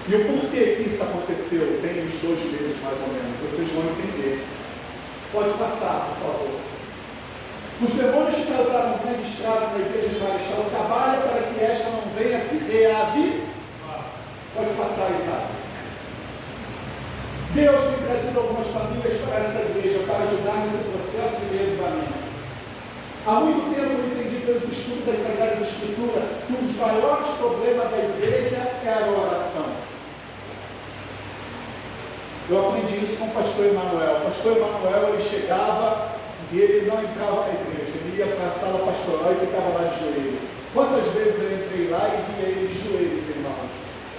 A: E o porquê que isso aconteceu, tem uns 2 meses mais ou menos, vocês vão entender. Pode passar, por favor. Os demônios que causaram um grande estrago na igreja de Marechal trabalham para que esta não venha se reavivar. Pode passar, Isaac. Deus tem trazido algumas famílias para essa igreja para ajudar nesse processo de reavivamento. Há muito tempo eu entendi pelos estudos das Sagradas Escrituras que um dos maiores problemas da igreja é a oração. Eu aprendi isso com o pastor Emanuel. O pastor Emanuel, ele chegava e ele não entrava na igreja, ele ia para a sala pastoral e ficava lá de joelho. Quantas vezes eu entrei lá e via ele de joelhos, irmão?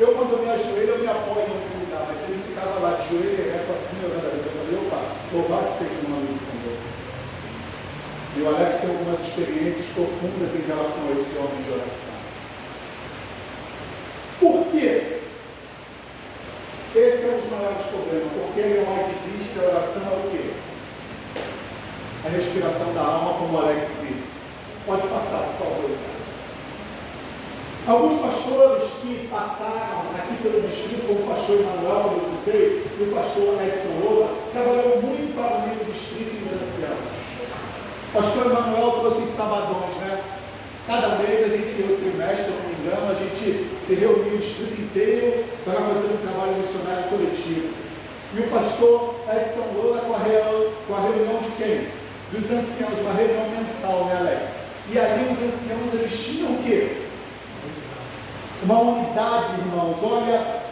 A: Eu, quando eu me ajoelho, eu me apoio em algum lugar, mas ele ficava lá de joelho e reto assim, orando a Deus. Eu falei, opa, louvado seja o nome do Senhor. E o Alex tem algumas experiências profundas em relação a esse homem de oração. Por quê? Esse é um dos maiores problemas, porque ele diz que a oração é o quê? A respiração da alma, como o Alex disse. Pode passar, por favor. Alguns pastores que passaram aqui pelo distrito, como o pastor Emanuel, eu citei, e o pastor Edson Lola, trabalhou muito para o meio do distrito e dos anciãos. O pastor Emanuel trouxe os sabadões, né? Cada mês a gente, o trimestre, se não me engano, a gente se reunia o distrito inteiro para fazer um trabalho missionário coletivo. E o pastor Edson Lola com a reunião de quem? Dos anciãos, uma reunião mensal, né, Alex? E ali os anciãos, eles tinham o quê? Uma unidade, irmãos. Olha,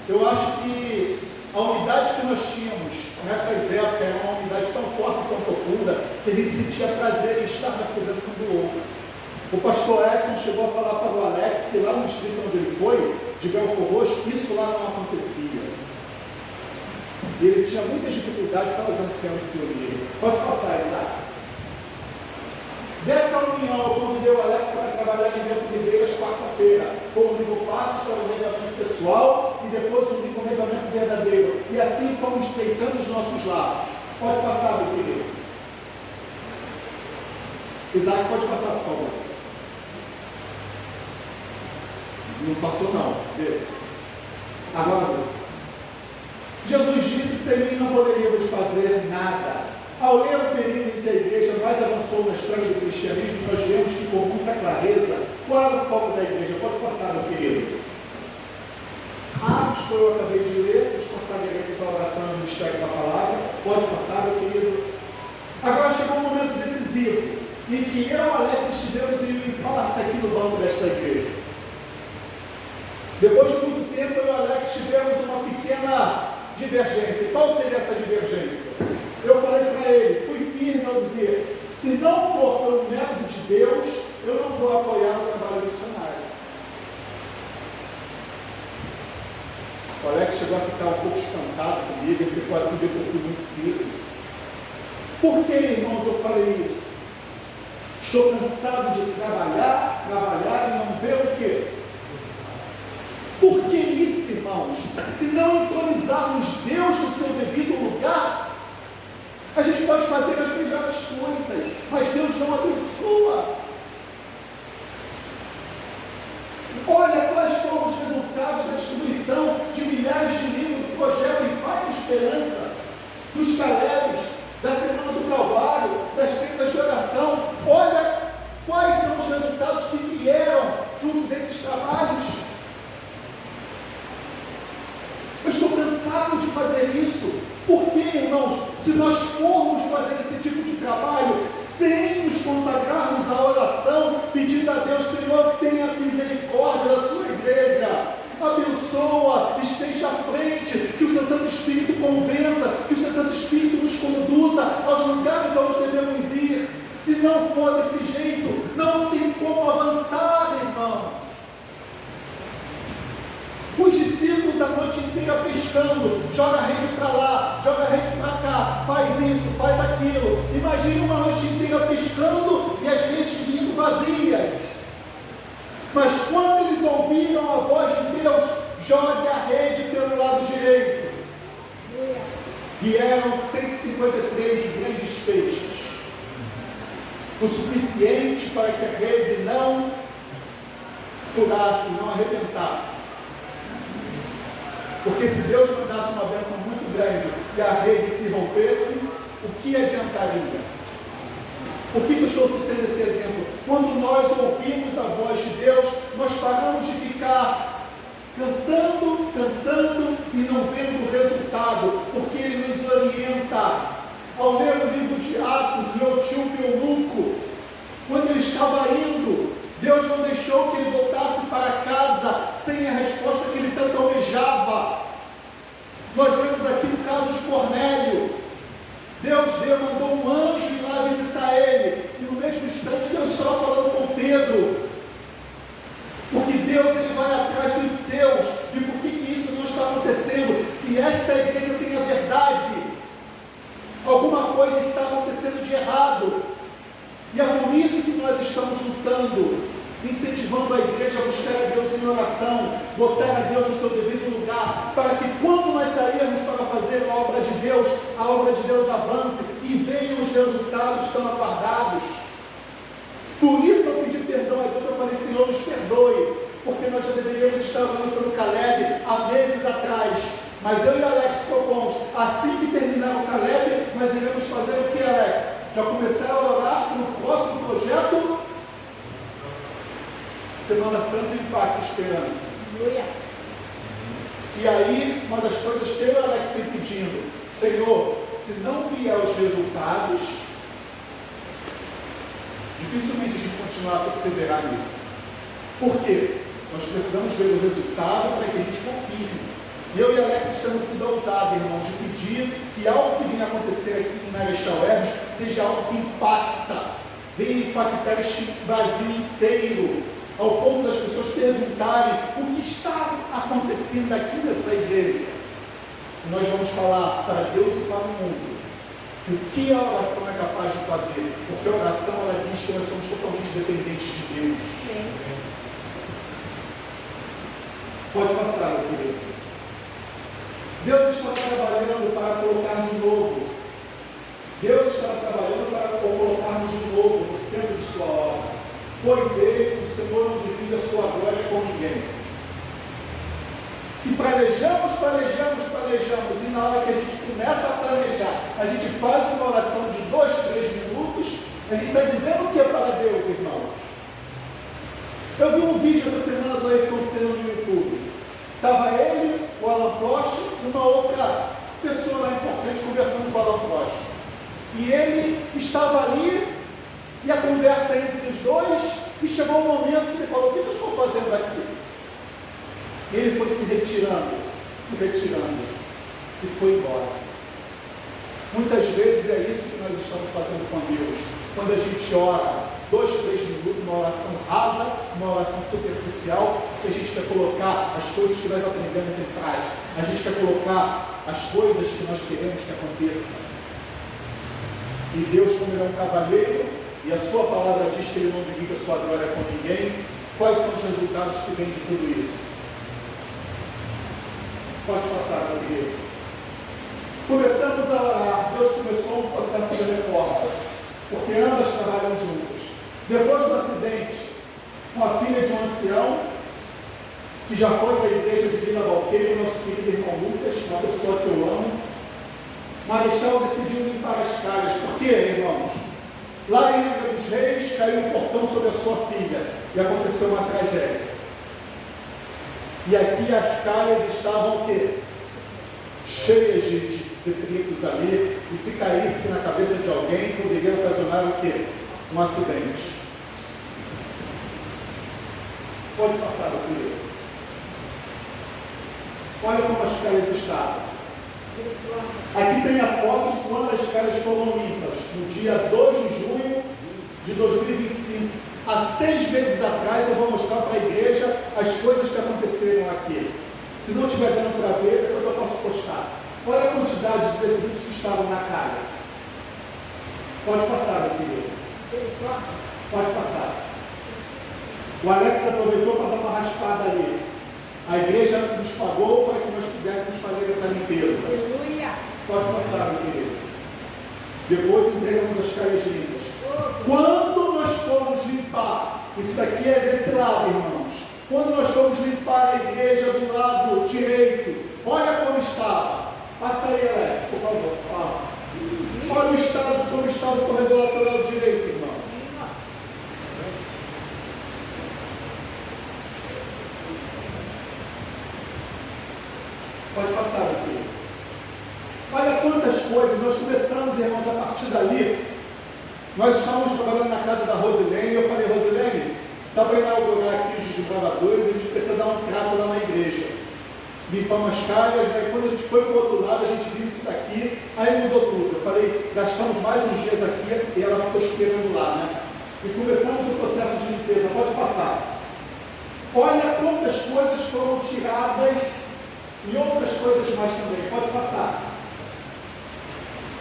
A: eu acho que a unidade que nós tínhamos nessas épocas era uma unidade tão forte, tão profunda, que a gente sentia prazer em estar na presença do outro. O pastor Edson chegou a falar para o Alex que lá no distrito onde ele foi, de Belfor Roxo, isso lá não acontecia. E ele tinha muita dificuldade para os anciãos se unirem. Pode passar, Isaac. Dessa união, eu convidei o Alex para trabalhar em Bento Ribeiras quarta-feira, com o livro Passos para o Regamento Pessoal e depois o livro Regamento Verdadeiro. E assim fomos estreitando os nossos laços. Pode passar, meu querido. Isaac, pode passar, por favor. Não passou não. Agora, Jesus disse, sem mim não poderíamos fazer nada. Ao ler o período em que a igreja mais avançou na história do cristianismo, nós vemos que com muita clareza, qual era o foco da igreja? Pode passar, meu querido. Atos, que eu acabei de ler, os consagraremos a oração no ministério da palavra. Pode passar, meu querido. Agora chegou um momento decisivo, em que eu e o Alex estivemos em impasse aqui no banco desta igreja. divergência. E qual seria essa divergência? Eu falei para ele, fui firme ao dizer, se não for pelo método de Deus, eu não vou apoiar o trabalho missionário. O Alex chegou a ficar um pouco espantado comigo, ele ficou assim, porque eu fui muito firme. Por que, irmãos, eu falei isso? Estou cansado de trabalhar e não ver o quê? Por que isso, irmãos? Se não entronizarmos Deus no seu devido lugar, a gente pode fazer as melhores coisas, mas Deus não abençoa. Olha quais foram os resultados da destruição de milhares de livros do projeto Impacto e Esperança, dos Calebes, da Semana do Calvário, das tendas de oração. Olha quais são os resultados que vieram fruto desses trabalhos. Eu estou cansado de fazer isso. Por quê, irmãos? Se nós formos fazer esse tipo de trabalho sem nos consagrarmos à oração, pedindo a Deus, Senhor, tenha misericórdia da sua igreja, abençoa, esteja à frente, que o seu Santo Espírito convença, que o seu Santo Espírito nos conduza aos lugares aonde devemos ir. Se não for desse jeito, não tem como avançar, irmãos. Os discípulos a noite inteira pescando, joga a rede para lá, joga a rede para cá, faz isso, faz aquilo. Imagine uma noite inteira pescando e as redes vindo vazias. Mas quando eles ouviram a voz de Deus, jogue a rede pelo lado direito. Vieram 153 grandes peixes, o suficiente para que a rede não furasse, não arrebentasse. Porque se Deus mandasse uma bênção muito grande e a rede se rompesse, o que adiantaria? Por que eu estou citando esse exemplo? Quando nós ouvimos a voz de Deus, nós paramos de ficar cansando e não vendo o resultado, porque Ele nos orienta. Ao ler o livro de Atos, meu tio Eunuco, quando ele estava indo, Deus não deixou que ele voltasse para casa sem a resposta que ele tanto almejava. Nós vemos aqui o caso de Cornélio. Deus mandou um anjo ir lá visitar ele, e no mesmo instante Deus estava falando com Pedro, porque Deus ele vai atrás dos seus. E por que isso não está acontecendo? Se esta igreja tem a verdade, alguma coisa está acontecendo de errado. E é por isso que nós estamos lutando, incentivando a igreja a buscar a Deus em oração, botar a Deus no seu devido lugar, para que quando nós sairmos para fazer a obra de Deus avance e venham os resultados tão aguardados. Por isso eu pedi perdão a Deus, eu falei, Senhor, nos perdoe, porque nós já deveríamos estar orando pelo Caleb há meses atrás. Mas eu e Alex propomos, assim que terminar o Caleb, nós iremos fazer o que, Alex? Já começar a orar pelo próximo projeto? Semana Santa, Impacto e Esperança. E aí, uma das coisas que eu e o Alex sempre pedindo, Senhor, se não vier os resultados, dificilmente a gente continuar a perseverar nisso. Por quê? Nós precisamos ver o resultado para que a gente confirme. E eu e Alex estamos sendo ousados, irmãos, de pedir que algo que venha acontecer aqui em Marechal Hermes seja algo que impacta, venha impactar este Brasil inteiro, ao ponto das pessoas perguntarem o que está acontecendo aqui nessa igreja. E nós vamos falar para Deus e para o mundo que o que a oração é capaz de fazer, porque a oração ela diz que nós somos totalmente dependentes de Deus. Pode passar, meu querido. Deus está trabalhando para colocar de novo. Deus está trabalhando para colocarmos de novo no centro de sua obra. Pois Ele, o Senhor, não divide a sua glória com ninguém. Se planejamos, e na hora que a gente começa a planejar, a gente faz uma oração de 2, 3 minutos, a gente está dizendo o que é para Deus, irmãos? Eu vi um vídeo essa semana do Ayrton Senna no YouTube. Estava ele, o Alan Prost e uma outra pessoa lá importante conversando com o Alan Prost. E ele estava ali, e a conversa entre os dois, e chegou um momento que ele falou, o que eu estou fazendo aqui? E ele foi se retirando. e foi embora. Muitas vezes é isso que nós estamos fazendo com Deus. Quando a gente ora 2, 3 minutos, uma oração rasa, uma oração superficial, porque a gente quer colocar as coisas que nós aprendemos em prática. A gente quer colocar as coisas que nós queremos que aconteçam. E Deus, como Ele é um cavalheiro, e a sua palavra diz que Ele não divide a sua glória com ninguém, quais são os resultados que vêm de tudo isso? Pode passar, meu querido. Começamos a orar, Deus começou um processo de reforma, porque ambas trabalham juntas. Depois do acidente, com a filha de um ancião, que já foi da igreja de Vila Valqueira, nosso querido irmão Lucas, uma pessoa que eu amo, Marechal decidiu limpar as calhas. Por quê, irmãos? Lá em Angra dos Reis, caiu um portão sobre a sua filha, e aconteceu uma tragédia. E aqui as calhas estavam o quê? Cheias de detritos ali, e se caísse na cabeça de alguém, poderia ocasionar o quê? Um acidente. Pode passar, meu querido. Olha como as calhas estavam. Aqui tem a foto de quando as calhas foram limpas, no dia 2 de junho de 2025. Há 6 meses atrás eu vou mostrar para a igreja as coisas que aconteceram aqui. Se não estiver dando para ver, depois eu posso postar. Olha a quantidade de detritos que estavam na calha. Pode passar, meu querido. Pode passar. O Alex aproveitou para dar uma raspada ali. A igreja nos pagou para que nós pudéssemos fazer essa limpeza.
B: Aleluia.
A: Pode passar, meu querido. Depois entregamos as calhas limpas. Quando nós formos limpar, isso daqui é desse lado, irmãos. Quando nós formos limpar a igreja do lado direito, olha como estava. Passa aí, Alex, por favor. Olha o estado de como estava o corredor lateral direito, irmão. Pode passar aqui. Olha quantas coisas. Nós começamos, irmãos, a partir dali. Nós estávamos trabalhando na casa da Rosilene. Eu falei, Rosilene, dá para inaugurar aqui os desbravadores. A gente precisa dar um trato lá na igreja. Limpamos as calhas. Né? Quando a gente foi para o outro lado, a gente viu isso daqui. Aí mudou tudo. Eu falei, gastamos mais uns dias aqui. E ela ficou esperando lá, né? E começamos o processo de limpeza. Pode passar. Olha quantas coisas foram tiradas. E outras coisas mais também. Pode passar.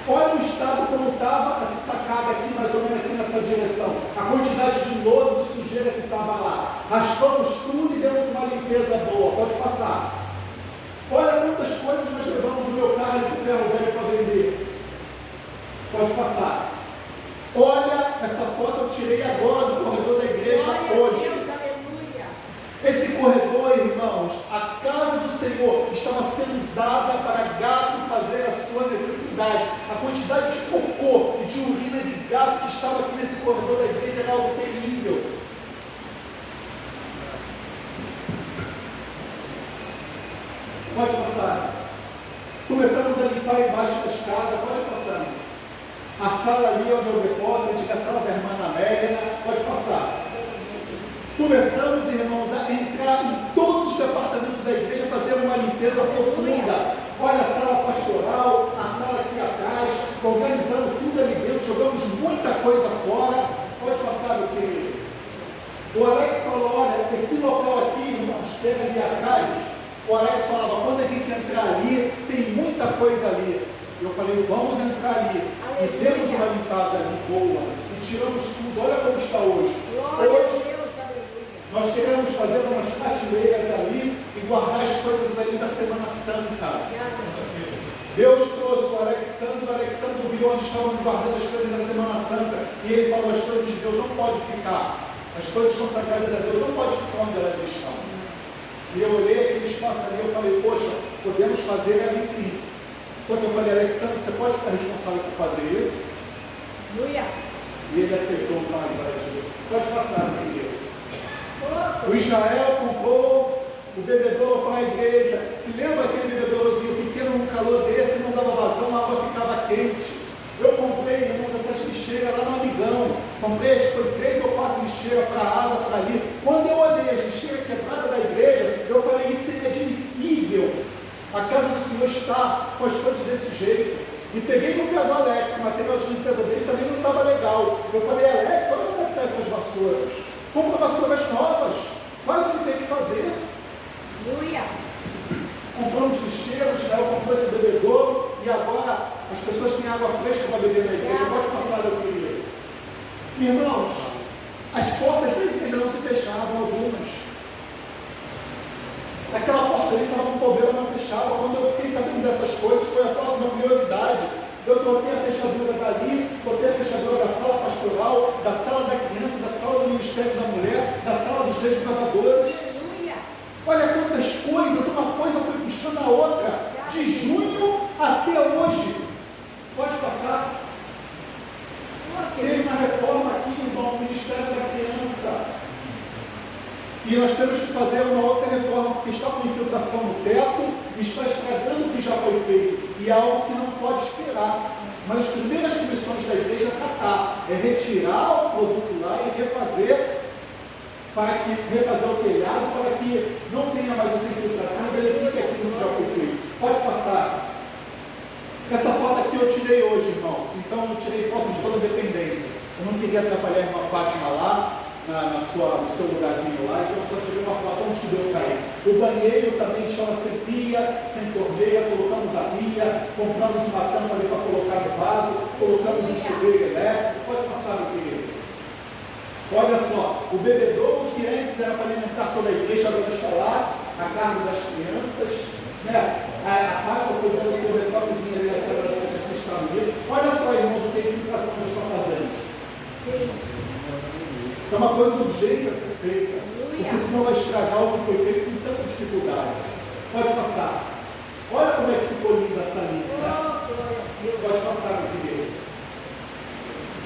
A: Olha o estado como estava essa sacada aqui, mais ou menos aqui nessa direção. A quantidade de lodo, de sujeira que estava lá. Raspamos tudo e demos uma limpeza boa. Pode passar. Olha quantas coisas nós levamos no meu carro de ferro velho para vender. Pode passar. Olha, essa foto eu tirei agora do corredor da igreja hoje. Esse corredor, irmãos, a casa do Senhor estava sendo usada para gato fazer a sua necessidade. A quantidade de cocô e de urina de gato que estava aqui nesse corredor da igreja era algo terrível. Pode passar. Começamos a limpar embaixo da escada. Pode passar. A sala ali onde eu depósito, a antiga sala da irmã Amélia. Pode passar. Começamos, irmãos, a entrar em todos os departamentos da igreja, fazer uma limpeza profunda. Olha a sala pastoral, a sala aqui atrás, organizando tudo ali dentro, jogamos muita coisa fora. Pode passar, meu querido. O Alex falou, olha, esse local aqui, irmãos, que é ali atrás, o Alex falava, quando a gente entrar ali, tem muita coisa ali. Eu falei, vamos entrar ali. E demos uma limpada ali boa, e tiramos tudo. Olha como está hoje. Hoje, nós queremos fazer umas prateleiras ali e guardar as coisas ali da Semana Santa. Deus trouxe o Alexandre viu onde estávamos guardando as coisas da Semana Santa. E ele falou, as coisas de Deus não podem ficar. As coisas consagradas a Deus não podem ficar onde elas estão. E eu olhei aquele espaço ali e eu falei, poxa, podemos fazer ali sim. Só que eu falei, Alexandre, você pode ficar responsável por fazer isso? E ele aceitou para mim. Pode passar, meu querido. O Israel comprou o bebedouro para a igreja. Se lembra aquele bebedourozinho pequeno, num calor desse, não dava vazão, a água ficava quente. Eu comprei, irmãos, essas lixeiras lá no Amigão. Comprei, acho que foi 3 ou 4 lixeiras para a asa, para ali. Quando eu olhei as lixeiras quebradas da igreja, eu falei, isso é inadmissível. A casa do Senhor está com algumas coisas desse jeito. E peguei no pé do Alex, que o material de limpeza dele também não estava legal. Eu falei, Alex, olha como é que estão essas vassouras. Compra vassouras novas, faz o que tem que fazer. Compramos lixeiros, né? Eu comprei esse bebedouro e agora as pessoas têm água fresca para beber na igreja. Pode passar, meu querido. Irmãos, as portas da igreja não se fechavam, algumas. Aquela porta ali estava com problema, não fechava. Quando eu fiquei sabendo dessas coisas, foi a próxima prioridade. Eu troquei a fechadura dali, troquei a fechadura da sala pastoral, da sala da criança, da sala do Ministério da Mulher, da sala dos desbravadores. Olha quantas coisas, uma coisa foi puxando a outra, de junho até hoje. Pode passar. Teve uma reforma aqui, irmão, no Ministério da Criança. E nós temos que fazer uma outra reforma, porque está com infiltração no teto e está estragando o que já foi feito. E é algo que não pode esperar. Mas as primeiras comissões da igreja é retirar o produto lá e refazer o telhado, para que não tenha mais essa infiltração e verifique aquilo que já foi feito. Pode passar. Essa foto aqui eu tirei hoje, irmãos. Então eu tirei foto de toda a dependência. Eu não queria atrapalhar a irmã Fátima lá, no seu lugarzinho lá, então eu só tirei uma foto onde que deu cair. O banheiro também estava sem pia, sem torneira, colocamos a pia, compramos uma tampa ali para colocar no vaso, colocamos um chuveiro elétrico. Pode passar, meu querido. Olha só, o bebedouro que antes era para alimentar toda a igreja, agora está lá, a carne das crianças, né? A Páscoa foi dando o seu retoquezinho ali, as crianças estão ali. Olha só, irmãos, o que a infiltração nós estamos fazendo. É uma coisa urgente a ser feita, porque senão vai estragar o que foi feito com tanta dificuldade. Pode passar. Olha como é que ficou linda essa linha, né? Pode passar, meu querido.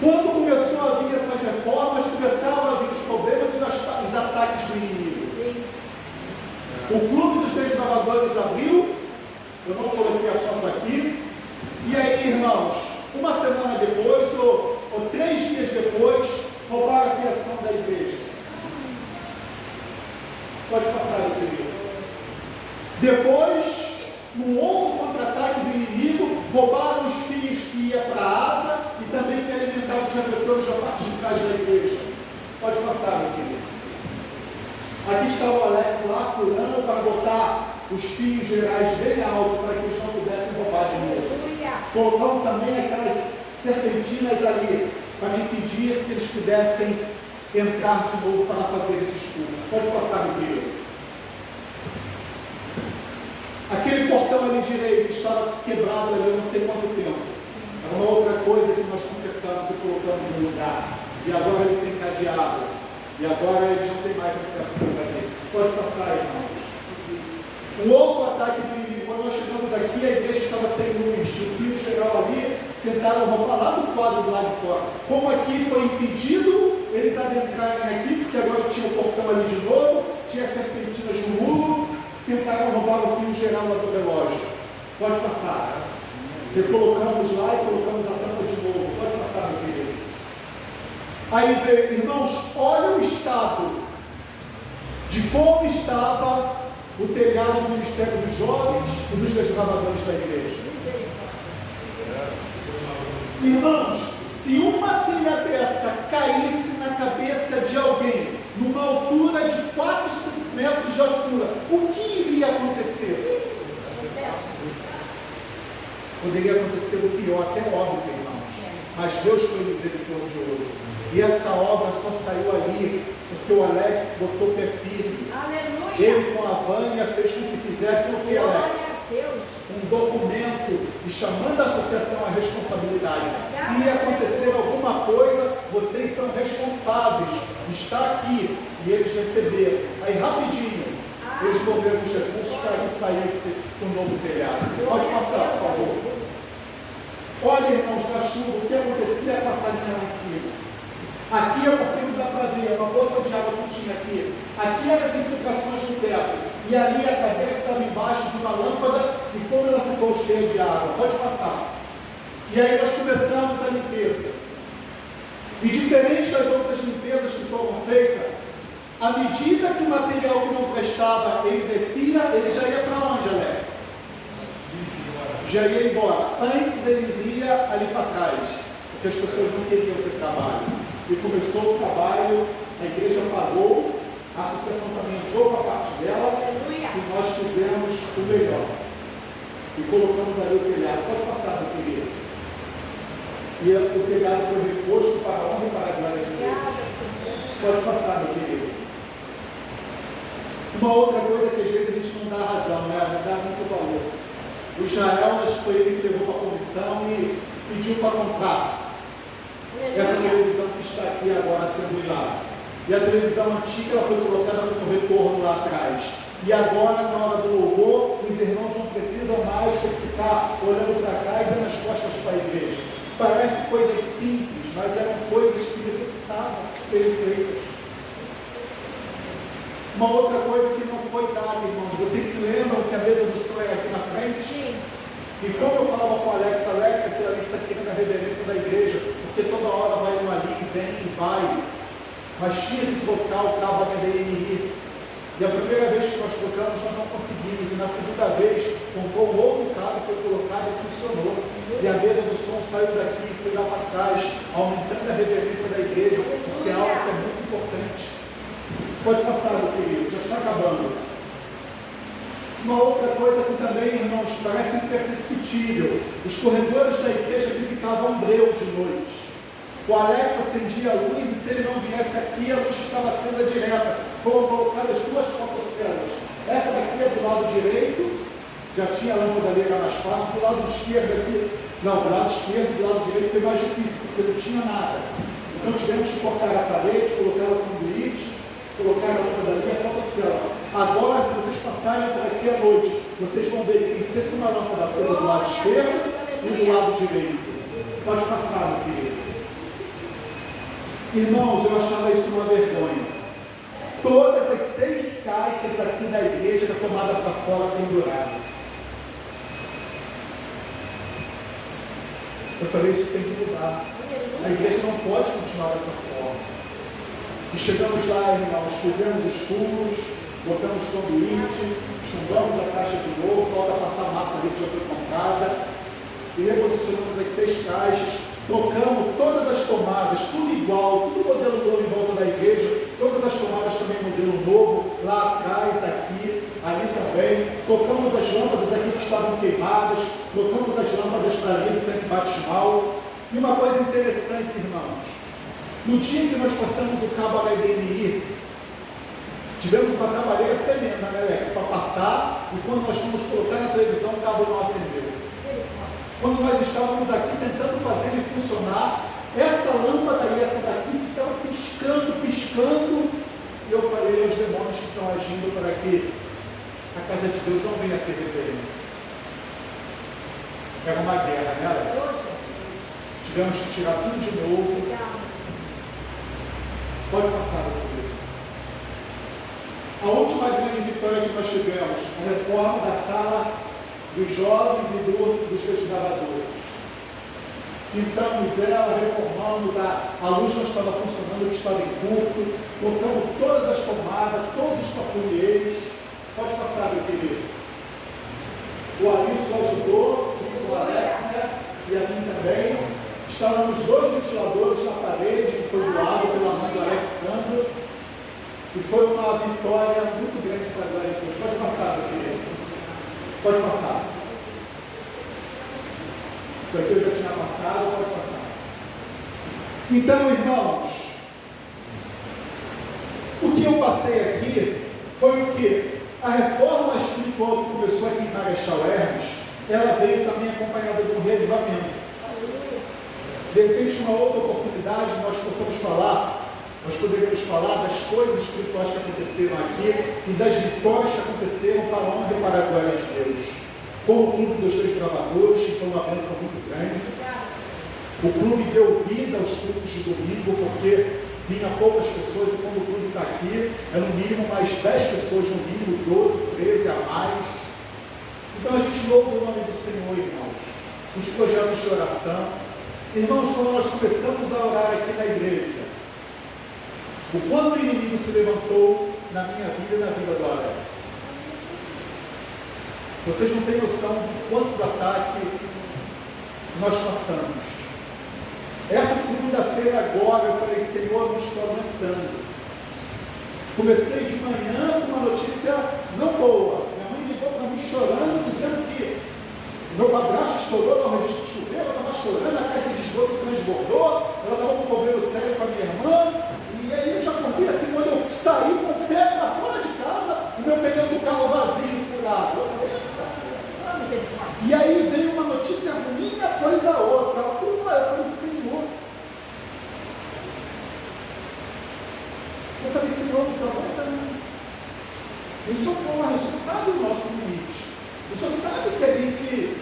A: Quando começou a vir essas reformas, começaram a vir os problemas e os ataques do inimigo. O Clube dos Desbravadores abriu, eu não coloquei a foto aqui, e aí, irmãos, uma semana depois, ou 3 dias depois, roubaram a criação da igreja. Pode passar, meu querido. Depois, num outro contra-ataque do inimigo, roubaram os fios que iam para a asa e também que alimentavam os refletores da parte de trás da igreja. Pode passar, meu querido. Aqui está o Alex lá, furando para botar os fios gerais bem alto para que eles não pudessem roubar de novo. Colocamos também aquelas serpentinas ali para impedir que eles pudessem entrar de novo para fazer esses furos. Pode passar, meu querido. Aquele portão ali direito estava quebrado ali, eu não sei quanto tempo. Era uma outra coisa que nós consertamos e colocamos no lugar. E agora ele tem cadeado. E agora eles não têm mais acesso por ali. Pode passar, irmãos. Um outro ataque do inimigo. Quando nós chegamos aqui, a igreja estava sem luz. O fio geral ali, tentaram roubar lá do quadro do lado de fora. Como aqui foi impedido eles adentrarem aqui, porque agora tinha o portão ali de novo, tinha serpentinas no muro, tentaram roubar o fio geral lá do relógio. Pode passar. Recolocamos lá e colocamos a tampa de novo. Pode passar, meu querido. Aí, irmãos, olha o estado de como estava o telhado do Ministério dos Jovens e dos Desbravadores da igreja. Irmãos, se uma telha dessa caísse na cabeça de alguém, numa altura de 4, 5 metros de altura, o que iria acontecer? Poderia acontecer o pior, até óbito, irmãos. Mas Deus foi misericordioso. E essa obra só saiu ali porque o Alex botou o pé firme.
B: Aleluia.
A: Ele com a Vânia fez com que fizesse o que, Alex? Um documento e chamando a associação à responsabilidade. Se acontecer alguma coisa, vocês são responsáveis. Está aqui. E eles receberam. Aí rapidinho, eles moveram os recursos para que saísse um novo telhado. Pode passar, por favor. Olha, irmãos, na chuva, o que acontecia com a salinha lá em cima? Aqui é porque não dá para ver, é uma poça de água que tinha aqui. Aqui eram as infiltrações do teto. E ali a cadeira que estava embaixo de uma lâmpada, e como ela ficou cheia de água. Pode passar. E aí nós começamos a limpeza. E diferente das outras limpezas que foram feitas, à medida que o material que não prestava, ele descia, ele já ia para onde, Alex? já ia embora. Antes eles iam ali para trás, porque as pessoas não queriam ter trabalho. E começou o trabalho, a igreja pagou, a associação também entrou com a parte dela, e nós fizemos o melhor. E colocamos ali o telhado. Pode passar, meu querido. E o telhado foi reposto para a honra e para a glória de Deus. Pode passar, meu querido. Uma outra coisa que às vezes a gente não dá razão, né? Não dá muito valor. O Israel, acho que foi ele que levou para a comissão e pediu para comprar essa televisão que está aqui agora sendo usada. E a televisão antiga ela foi colocada como retorno lá atrás. E agora, na hora do louvor, os irmãos não precisam mais ter que ficar olhando para cá e dando as costas para a igreja. Parece coisas simples, mas eram coisas que necessitavam serem feitas. Uma outra coisa que não foi dada, irmãos, vocês se lembram que a mesa do som era aqui na frente? Sim. E como eu falava com o Alex, aquilo ali está tirando a reverência da igreja, porque toda hora vai um ali, vem e vai. Mas tinha que trocar o cabo HDMI. E a primeira vez que nós trocamos, nós não conseguimos. E na segunda vez, comprou um outro cabo, foi colocado e funcionou. E a mesa do som saiu daqui e foi lá para trás, aumentando a reverência da igreja, porque é algo que é muito importante. Pode passar, meu querido, já está acabando. Uma outra coisa que também, irmãos, parece imperceptível. Os corredores da igreja que ficavam breu de noite. O Alex acendia a luz e se ele não viesse aqui, a luz ficava acesa direta. Foram colocadas duas fotocélulas. Essa daqui é do lado direito, já tinha a lâmpada ali, era mais fácil. Do lado esquerdo aqui, não, do lado esquerdo, do lado direito foi mais difícil, porque não tinha nada. Então tivemos que cortar a parede, colocar o conduíte, colocar a lâmpada ali e a fotocélula. Agora, se vocês passarem por aqui à noite, vocês vão ver que tem sempre uma lâmpada acesa do lado esquerdo e do lado direito. Pode passar, meu querido. Irmãos, eu achava isso uma vergonha. Todas as 6 caixas daqui da igreja da tomada para fora pendurada. Eu falei, isso tem que mudar. A igreja não pode continuar dessa forma. E chegamos lá, irmãos, fizemos os furos, botamos conduíte, chumbamos a caixa de novo, falta passar massa ali que já foi comprada, e reposicionamos as 6 caixas. Trocamos todas as tomadas, tudo igual, tudo modelo novo em volta da igreja, todas as tomadas também modelo novo, lá atrás, aqui, ali também. Trocamos as lâmpadas aqui que estavam queimadas, trocamos as lâmpadas para ali do tanque batismal. E uma coisa interessante, irmãos, no dia que nós passamos o cabo HDMI, tivemos uma trabalheira tremenda, né, Alex, para passar, e quando nós fomos colocar na televisão, o cabo não acendeu. Quando nós estávamos aqui tentando fazer ele funcionar, essa lâmpada e essa daqui ficavam piscando, e eu falei aos demônios que estão agindo para que a casa de Deus não venha ter referência. Era uma guerra, né, Alex? Tivemos que tirar tudo de novo. Pode passar, meu querido. A última grande vitória que nós tivemos, a reforma da sala dos jovens e dos desbravadores. Pintamos ela, reformamos, a luz não estava funcionando, que estava em curto, colocamos todas as tomadas, todos os tapuleiros. Pode passar, meu querido. O Alisson ajudou, junto com o Alex, né? E a mim também. Instalamos 2 ventiladores na parede, que foi doado pela mãe do Alexandre. E foi uma vitória muito grande para a glória de Deus. Pode passar, meu querido. Pode passar. Isso aqui eu já tinha passado, pode passar. Então, irmãos, o que eu passei aqui foi o que? A reforma espiritual que começou aqui em Marechal Hermes, ela veio também acompanhada de um reavivamento. De repente, uma outra oportunidade, nós poderíamos falar das coisas espirituais que aconteceram aqui e das vitórias que aconteceram para a honra e para a glória de Deus. Como o Clube dos Desbravadores, que foi uma bênção muito grande. O clube deu vida aos cultos de domingo, porque vinha poucas pessoas, e quando o clube está aqui, é no mínimo mais 10 pessoas, no mínimo 12, 13 a mais. Então a gente louva o nome do Senhor, irmãos. Os projetos de oração. Irmãos, quando nós começamos a orar aqui na igreja, o quanto o inimigo se levantou na minha vida e na vida do Alex. Vocês não têm noção de quantos ataques nós passamos. Essa segunda-feira agora eu falei, Senhor, não estou aguentando. Comecei de manhã com uma notícia não boa. Minha mãe ligou para mim chorando, dizendo que meu padrasto estourou no registro de chuveiro, ela estava chorando, a caixa de esgoto transbordou, ela estava com um problema sério com a minha irmã, e aí eu já acordei assim, quando eu saí com o pé para fora de casa, o meu pneu do carro vazio, furado. E aí veio uma notícia ruim após a outra. Eu falei, Senhor. Eu falei, Senhor, não aguenta não. O Senhor corre, o Senhor sabe o nosso limite. O Senhor sabe que a gente,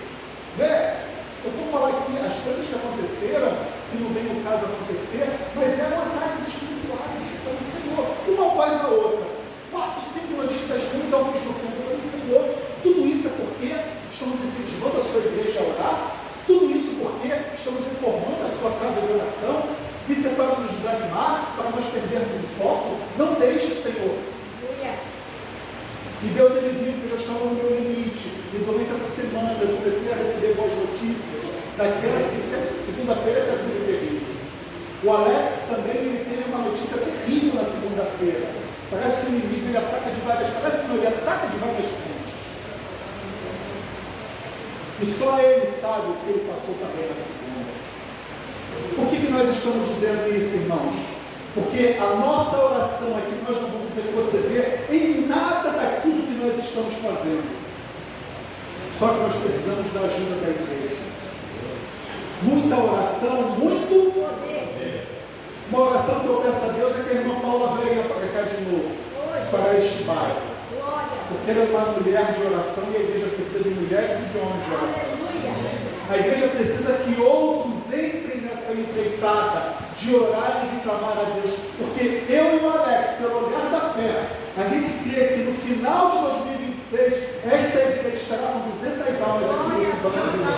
A: né? Se eu for falar aqui as coisas que aconteceram, que não vem o caso acontecer, mas eram ataques espirituais. Eu falei, Senhor, uma após a outra. 4, 5 notícias ruins ao mesmo tempo. Eu falei, Senhor, tudo isso é porque estamos incentivando a sua igreja a orar, tudo isso porque estamos reformando a sua casa de oração, isso é para nos desanimar, para nós perdermos o foco. Não deixe, Senhor. E Deus, ele viu que eu já estava no meu limite, e durante essa semana eu comecei a receber boas notícias, daquelas que segunda-feira tinha sido terrível. O Alex também, ele teve uma notícia terrível na segunda-feira. Parece que o inimigo, ele ataca de várias frentes. E só ele sabe o que ele passou também na segunda. Por que nós estamos dizendo isso, irmãos? Porque a nossa oração é que nós não vamos retroceder em nada daquilo que nós estamos fazendo. Só que nós precisamos da ajuda da igreja. Muita oração, muito poder. Uma oração que eu peço a Deus é que a irmã Paula venha para cá de novo, para este bairro. Porque ela é uma mulher de oração e a igreja precisa de mulheres e de homens de oração. A igreja precisa que outros entrem nessa empreitada de orar e de clamar a Deus. Porque eu e o Alex, pelo olhar da fé, a gente crê que no final de 2026, esta igreja estará com 200 almas aqui nesse banco de novo.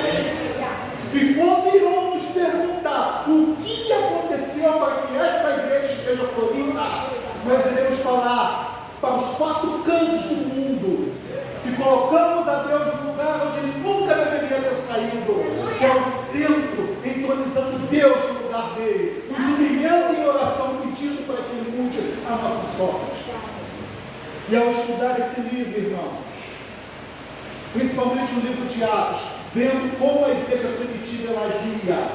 A: E quando irão nos perguntar o que aconteceu para que esta igreja esteja florida, nós iremos falar para os 4 cantos do mundo, que colocamos a Deus no lugar onde Ele nunca deveria ter saído, que é o centro, entronizando Deus no lugar dele, nos humilhando em oração, pedindo para que Ele mude a nossa sorte. E ao estudar esse livro, irmãos, principalmente o livro de Atos, vendo como a igreja primitiva ela agia,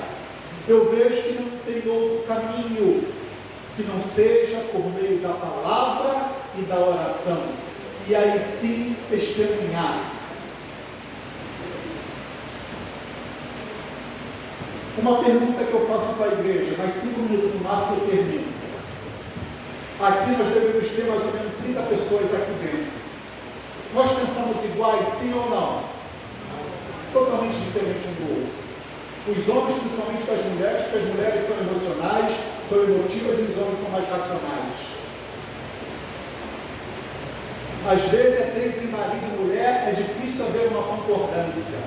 A: eu vejo que não tem outro caminho que não seja por meio da palavra e da oração, e aí sim testemunhar. Uma pergunta que eu faço para a igreja, mais 5 minutos no máximo eu termino. Aqui nós devemos ter mais ou menos 30 pessoas aqui dentro. Nós pensamos iguais, sim ou não? Totalmente diferente um do outro. Os homens, principalmente das mulheres, porque as mulheres são emocionais, são emotivas, e os homens são mais racionais. Às vezes, até entre marido e mulher, é difícil haver uma concordância.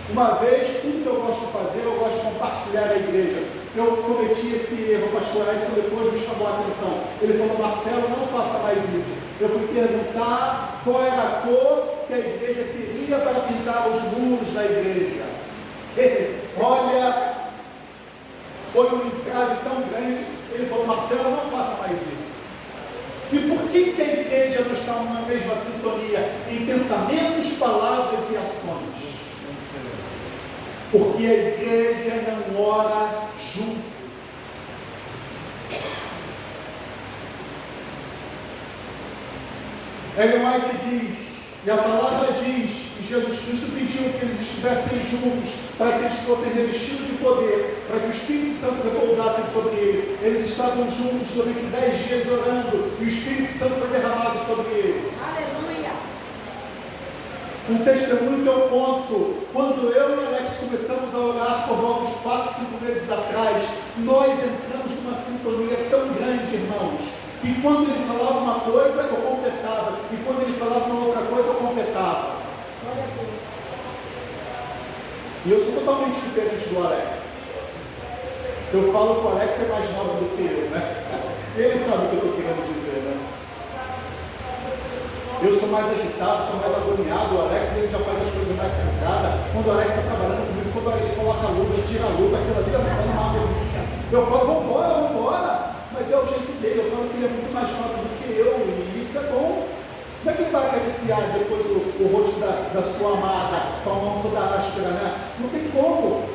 A: Uma vez, tudo que eu gosto de fazer, eu gosto de compartilhar a igreja. Eu cometi esse erro, o pastor Edson depois me chamou a atenção. Ele falou, Marcelo, não faça mais isso. Eu fui perguntar qual era a cor que a igreja queria para pintar os muros da igreja. Olha, foi um entrave tão grande. Ele falou, Marcelo, não faça mais isso. E por que a igreja não está na mesma sintonia em pensamentos, palavras e ações? Porque a igreja não ora junto. Ellen White diz, e a palavra diz, que Jesus Cristo pediu que eles estivessem juntos, para que eles fossem revestidos de poder, para que o Espírito Santo repousasse sobre ele. Eles estavam juntos durante 10 dias orando, e o Espírito Santo foi derramado sobre eles.
B: Aleluia!
A: Um testemunho que eu conto, quando eu e Alex começamos a orar por volta de 4, 5 meses atrás, nós entramos numa sintonia tão grande, irmãos, que quando ele falava uma coisa, eu completava, e quando ele falava uma outra coisa, eu completava. E eu sou totalmente diferente do Alex. Eu falo que o Alex é mais novo do que eu, né? Ele sabe o que eu estou querendo dizer, né? Eu sou mais agitado, sou mais agoniado. O Alex, ele já faz as coisas mais centradas. Quando o Alex está trabalhando comigo, quando ele coloca a luva, ele tira a luva, aquilo ali vai dando uma agonia. Eu falo, vambora. Mas é o jeito dele. Eu falo que ele é muito mais rápido do que eu. E isso é bom. Como é que ele vai acariciar depois o rosto da sua amada com a mão toda áspera, né? Não tem como.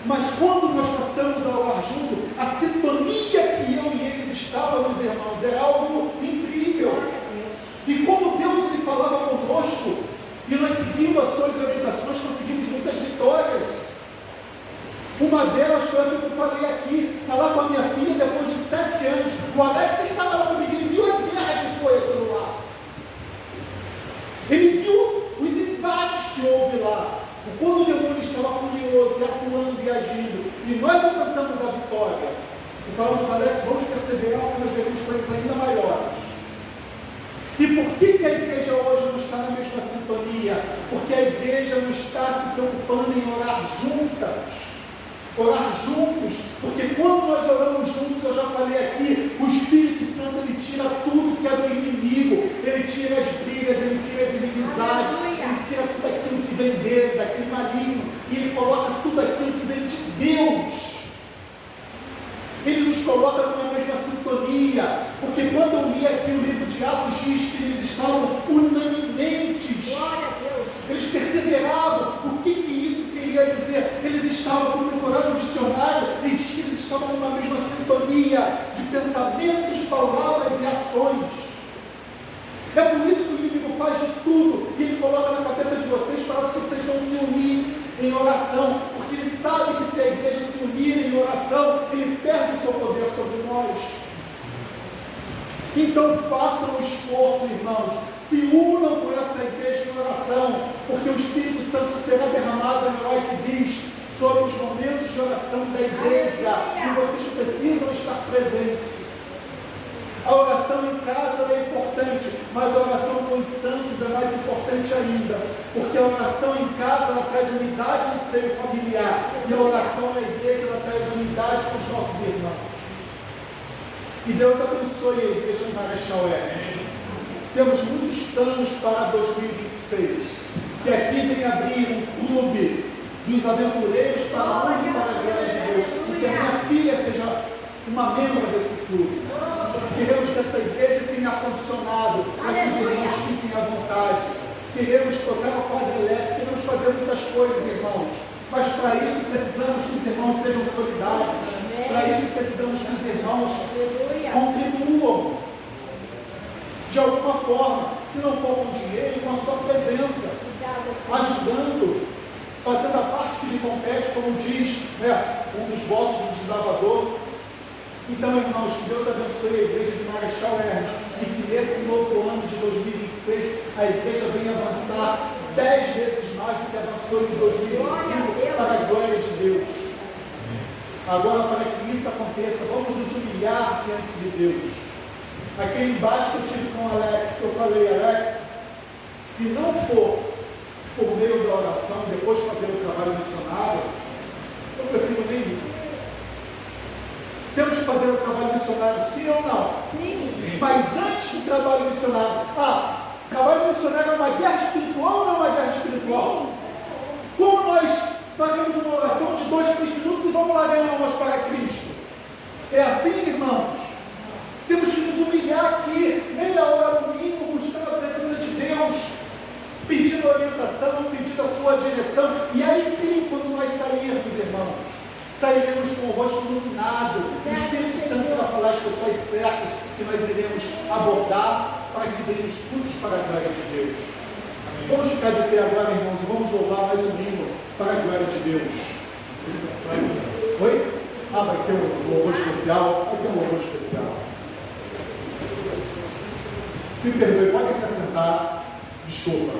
A: Mas quando nós passamos a orar junto, a sintonia que eu e eles estávamos, irmãos, era algo incrível. E como Deus ele falava conosco, e nós seguindo as suas orientações, conseguimos muitas vitórias. Uma delas foi a que eu falei aqui, falar com a minha filha depois de 7 anos. O Alex estava lá comigo, ele viu a guerra que foi aquilo lá. Ele viu os embates que houve lá. Quando o demônio estava furioso e atuando e agindo, e nós alcançamos a vitória, e falamos, Alex, vamos perseverar porque nós veremos coisas ainda maiores. E por que a igreja hoje não está na mesma sintonia? Porque a igreja não está se preocupando em orar juntas. Orar juntos, porque quando nós oramos juntos, eu já falei aqui, o Espírito Santo ele tira tudo que é do inimigo, ele tira as brigas, ele tira as inimizades, ele tira tudo aquilo que vem dele, daquele maligno, e ele coloca tudo aquilo que vem de Deus. Ele nos coloca numa mesma sintonia, porque quando eu li aqui o livro de Atos, diz que eles estavam unanimemente, eles perseveravam. O que isso queria dizer? Eles estavam procurando o dicionário e diz que eles estavam numa mesma sintonia de pensamentos, palavras e ações. É por isso que o inimigo faz de tudo e ele coloca na cabeça de vocês para que vocês não se unirem em oração, porque ele sabe que se a igreja se unir em oração, ele perde o seu poder sobre nós. Então façam um esforço, irmãos, se unam com essa igreja em oração, porque o Espírito Santo será derramado, a White diz, sobre os momentos de oração da igreja, e vocês precisam estar presentes. A oração em casa é importante, mas a oração com os santos é mais importante ainda, porque a oração em casa ela traz unidade no seio familiar, e a oração na igreja ela traz unidade com os nossos irmãos. E Deus abençoe a igreja de Marechal Hermes. Temos muitos planos para 2026, que aqui vem abrir um clube dos aventureiros para a honra e para a glória de Deus, e que a minha filha seja uma membro desse clube. Queremos que essa igreja tenha ar-condicionado, para que os irmãos fiquem à vontade. Queremos trocar o quadro elétrico, queremos fazer muitas coisas, irmãos. Mas para isso precisamos que os irmãos sejam solidários. Para isso precisamos que os irmãos contribuam de alguma forma, se não for com dinheiro, com a sua presença, ajudando, fazendo a parte que lhe compete, como diz, né, um dos votos do desbravador. Então, irmãos, que Deus abençoe a igreja de Marechal Hermes e que nesse novo ano de 2026 a igreja venha avançar 10 vezes mais do que avançou em 2025 para a glória de Deus. Agora, para que isso aconteça, vamos nos humilhar diante de Deus. Aquele embate que eu tive com o Alex, que eu falei, Alex, se não for por meio da oração, depois de fazer o trabalho missionário, eu prefiro nem ir. Temos que fazer o trabalho missionário, sim ou não? Sim. Mas antes do trabalho missionário, trabalho missionário é uma guerra espiritual ou não é uma guerra espiritual? Como nós faremos uma oração de 2, 3 minutos e vamos lá ganhar almas para Cristo? É assim, irmãos? Temos que nos humilhar aqui, meia hora no mínimo, buscando a presença de Deus, pedindo orientação, pedindo a sua direção, e aí sim, quando nós sairmos, irmãos, sairemos com o rosto iluminado, o Espírito Santo vai falar as pessoas certas que nós iremos abordar para que demos frutos para a glória de Deus. Vamos ficar de pé agora, irmãos, e vamos louvar mais um hino para a glória de Deus. Oi? Vai ter um louvor especial? Vai ter um louvor especial. Me perdoe, podem se assentar. Desculpa.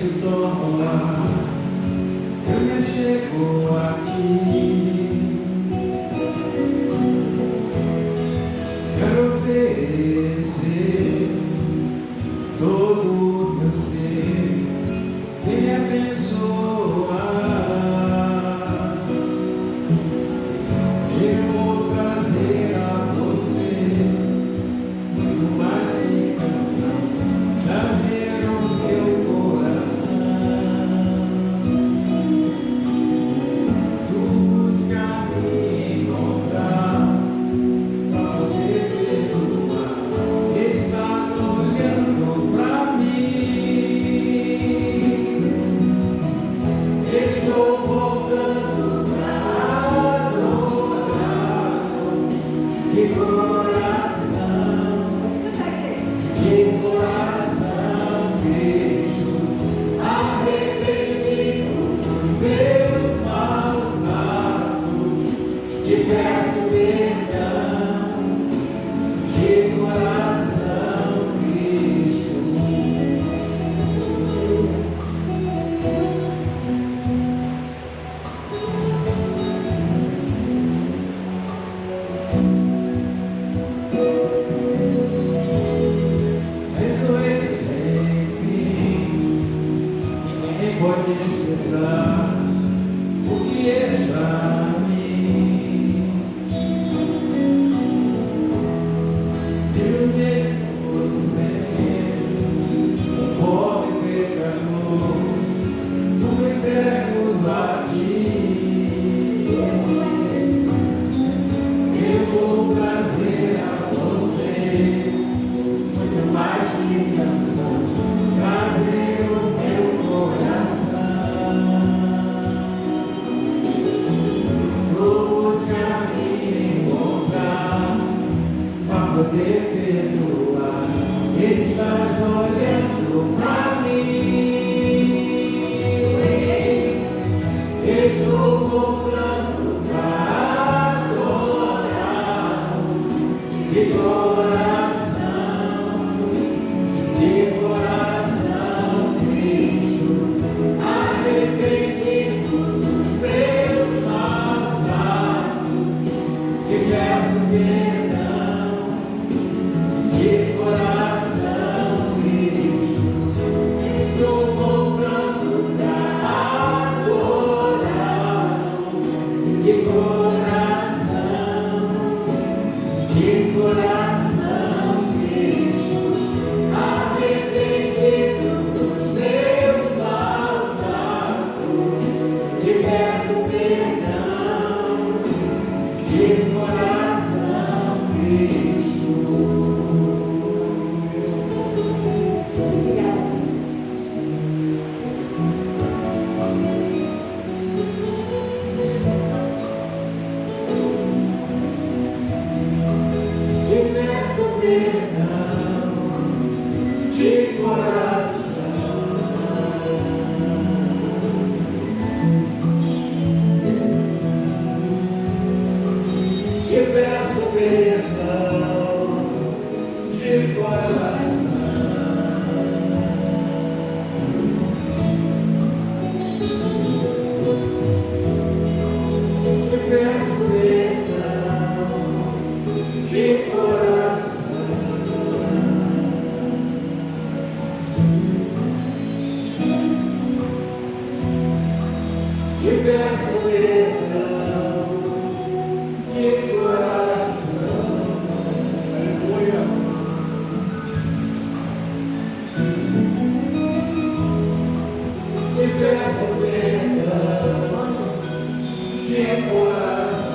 D: silêncio toma, eu me chego aqui. Quero oferecer todo o meu ser e me abençoar. Eu vou trazer a você muito mais que canção, trazer o teu coração. Tu busca me encontrar pra poder perdoar. Estás olhando pra mim. Estou voltando pra adorar. Que coração, Cristo, arrependido dos meus maus atos, te peço perdão. Que coração, Cristo. Perdoe sem fim, ninguém pode expressar o que és pra mim. Deus é você, um pobre pecador, tudo entrego a ti. Eu vou trazer a você muito mais que canção, trazer o meu coração. Vou buscar me encontrar pra poder perdoar. Estás olhando pra mim. Estou voltando pra adorar. De coração, Cristo, arrependido dos meus maus atos, te peço perdão. De coração, Cristo, estou voltando pra adorar. De coração, Cristo, arrependido dos meus maus atos, te peço perdão. De coração, Cristo. Te peço perdão. De coração, te peço perdão. De coração, te peço perdão. De coração. Te peço perdão. De coração.
A: Aleluia.
D: Te peço perdão. De coração.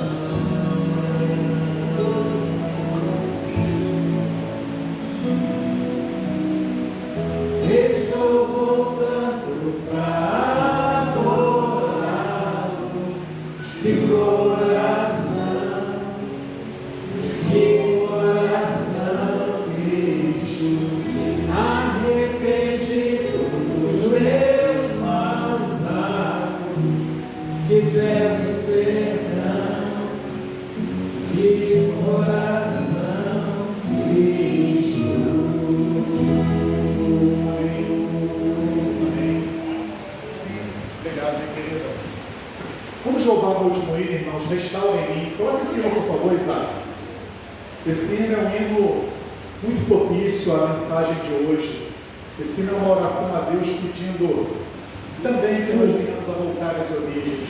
D: Estou voltando pra adorar. De coração, Cristo, arrependido dos meus maus atos, te peço perdão. De coração, Cristo.
A: Esse hino é um hino muito propício à mensagem de hoje. Esse hino é uma oração a Deus pedindo também que nós venhamos a voltar às origens.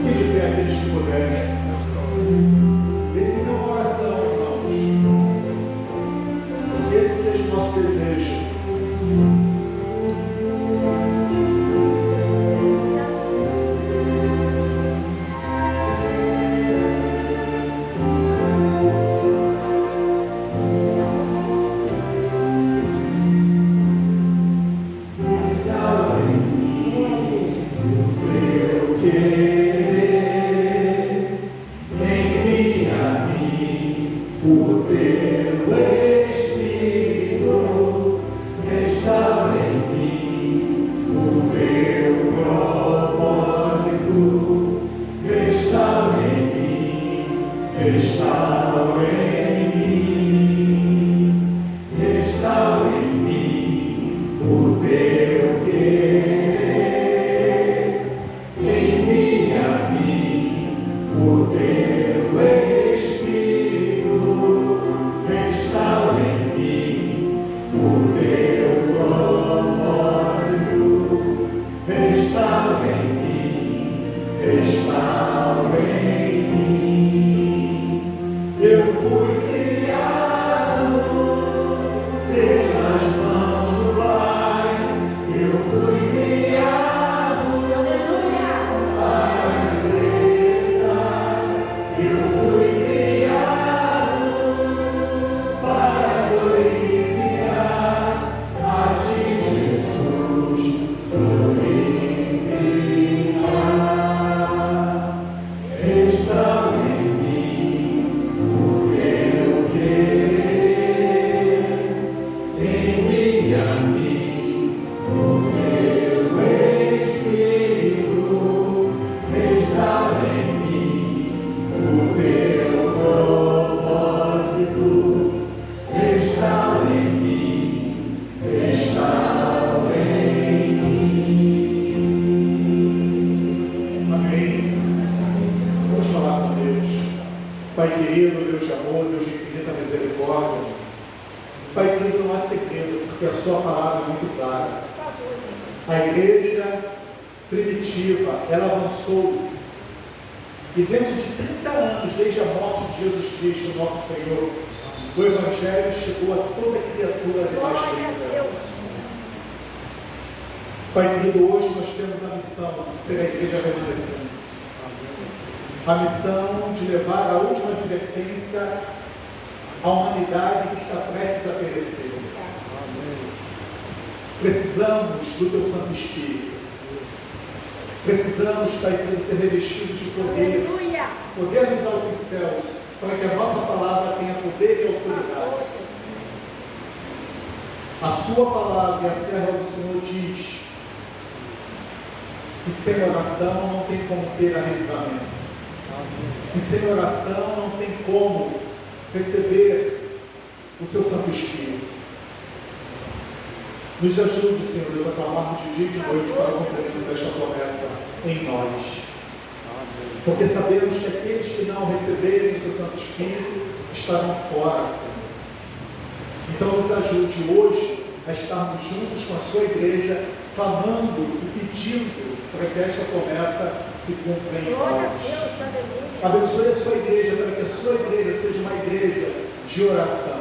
A: Fique de pé aqueles que puderem. Esse hino é uma oração, irmãos. Que esse seja o nosso desejo. Pai querido, Deus de amor, Deus de infinita misericórdia. Pai querido, não há segredo, porque a sua palavra é muito clara. A igreja primitiva, ela avançou. E dentro de 30 anos, desde a morte de Jesus Cristo, nosso Senhor, o Evangelho chegou a toda criatura debaixo dos céus. Pai querido, hoje nós temos a missão de ser a igreja remanescente. A missão de levar a última advertência à humanidade que está prestes a perecer. Precisamos do Teu Santo Espírito. Precisamos, Pai querido, ser revestidos de poder. Poder dos altos céus, para que a nossa palavra tenha poder e autoridade. A sua palavra e a serva do Senhor diz que sem oração não tem como ter avivamento. Que sem oração não tem como receber o seu Santo Espírito. Nos ajude, Senhor Deus, a clamarmos de dia e de noite para o cumprimento desta promessa em nós. Porque sabemos que aqueles que não receberem o seu Santo Espírito estarão fora, Senhor. Então nos ajude hoje a estarmos juntos com a sua igreja, clamando e pedindo para que esta promessa se cumpra em nós. Abençoe a sua igreja, para que a sua igreja seja uma igreja de oração.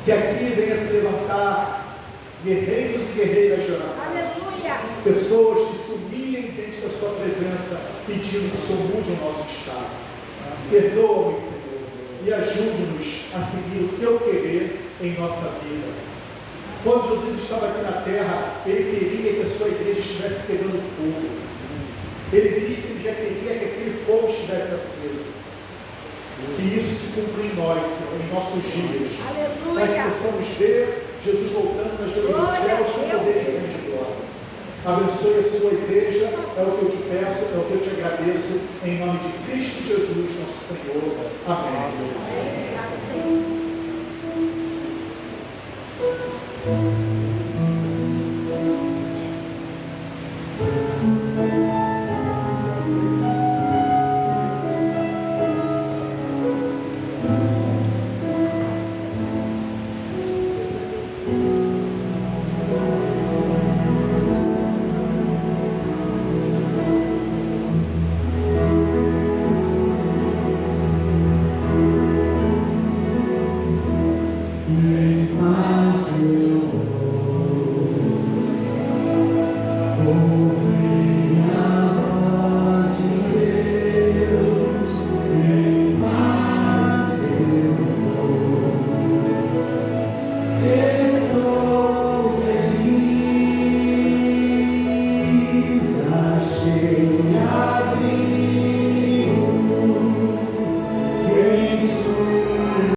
A: Que aqui venha se levantar guerreiros e guerreiras de oração. Aleluia. Pessoas que se humilhem diante da sua presença, pedindo que o Senhor mude o nosso estado. Perdoa-nos, Senhor, e ajude-nos a seguir o teu querer em nossa vida. Quando Jesus estava aqui na terra, ele queria que a sua igreja estivesse pegando fogo. Ele disse que ele já queria que aquele fogo estivesse aceso. Que isso se cumpra em nós, Senhor, em nossos dias. Para que possamos ver Jesus voltando nas nuvens dos céus com poder e grande glória. Abençoe a sua igreja, é o que eu te peço, é o que eu te agradeço, em nome de Cristo Jesus, nosso Senhor. Amém.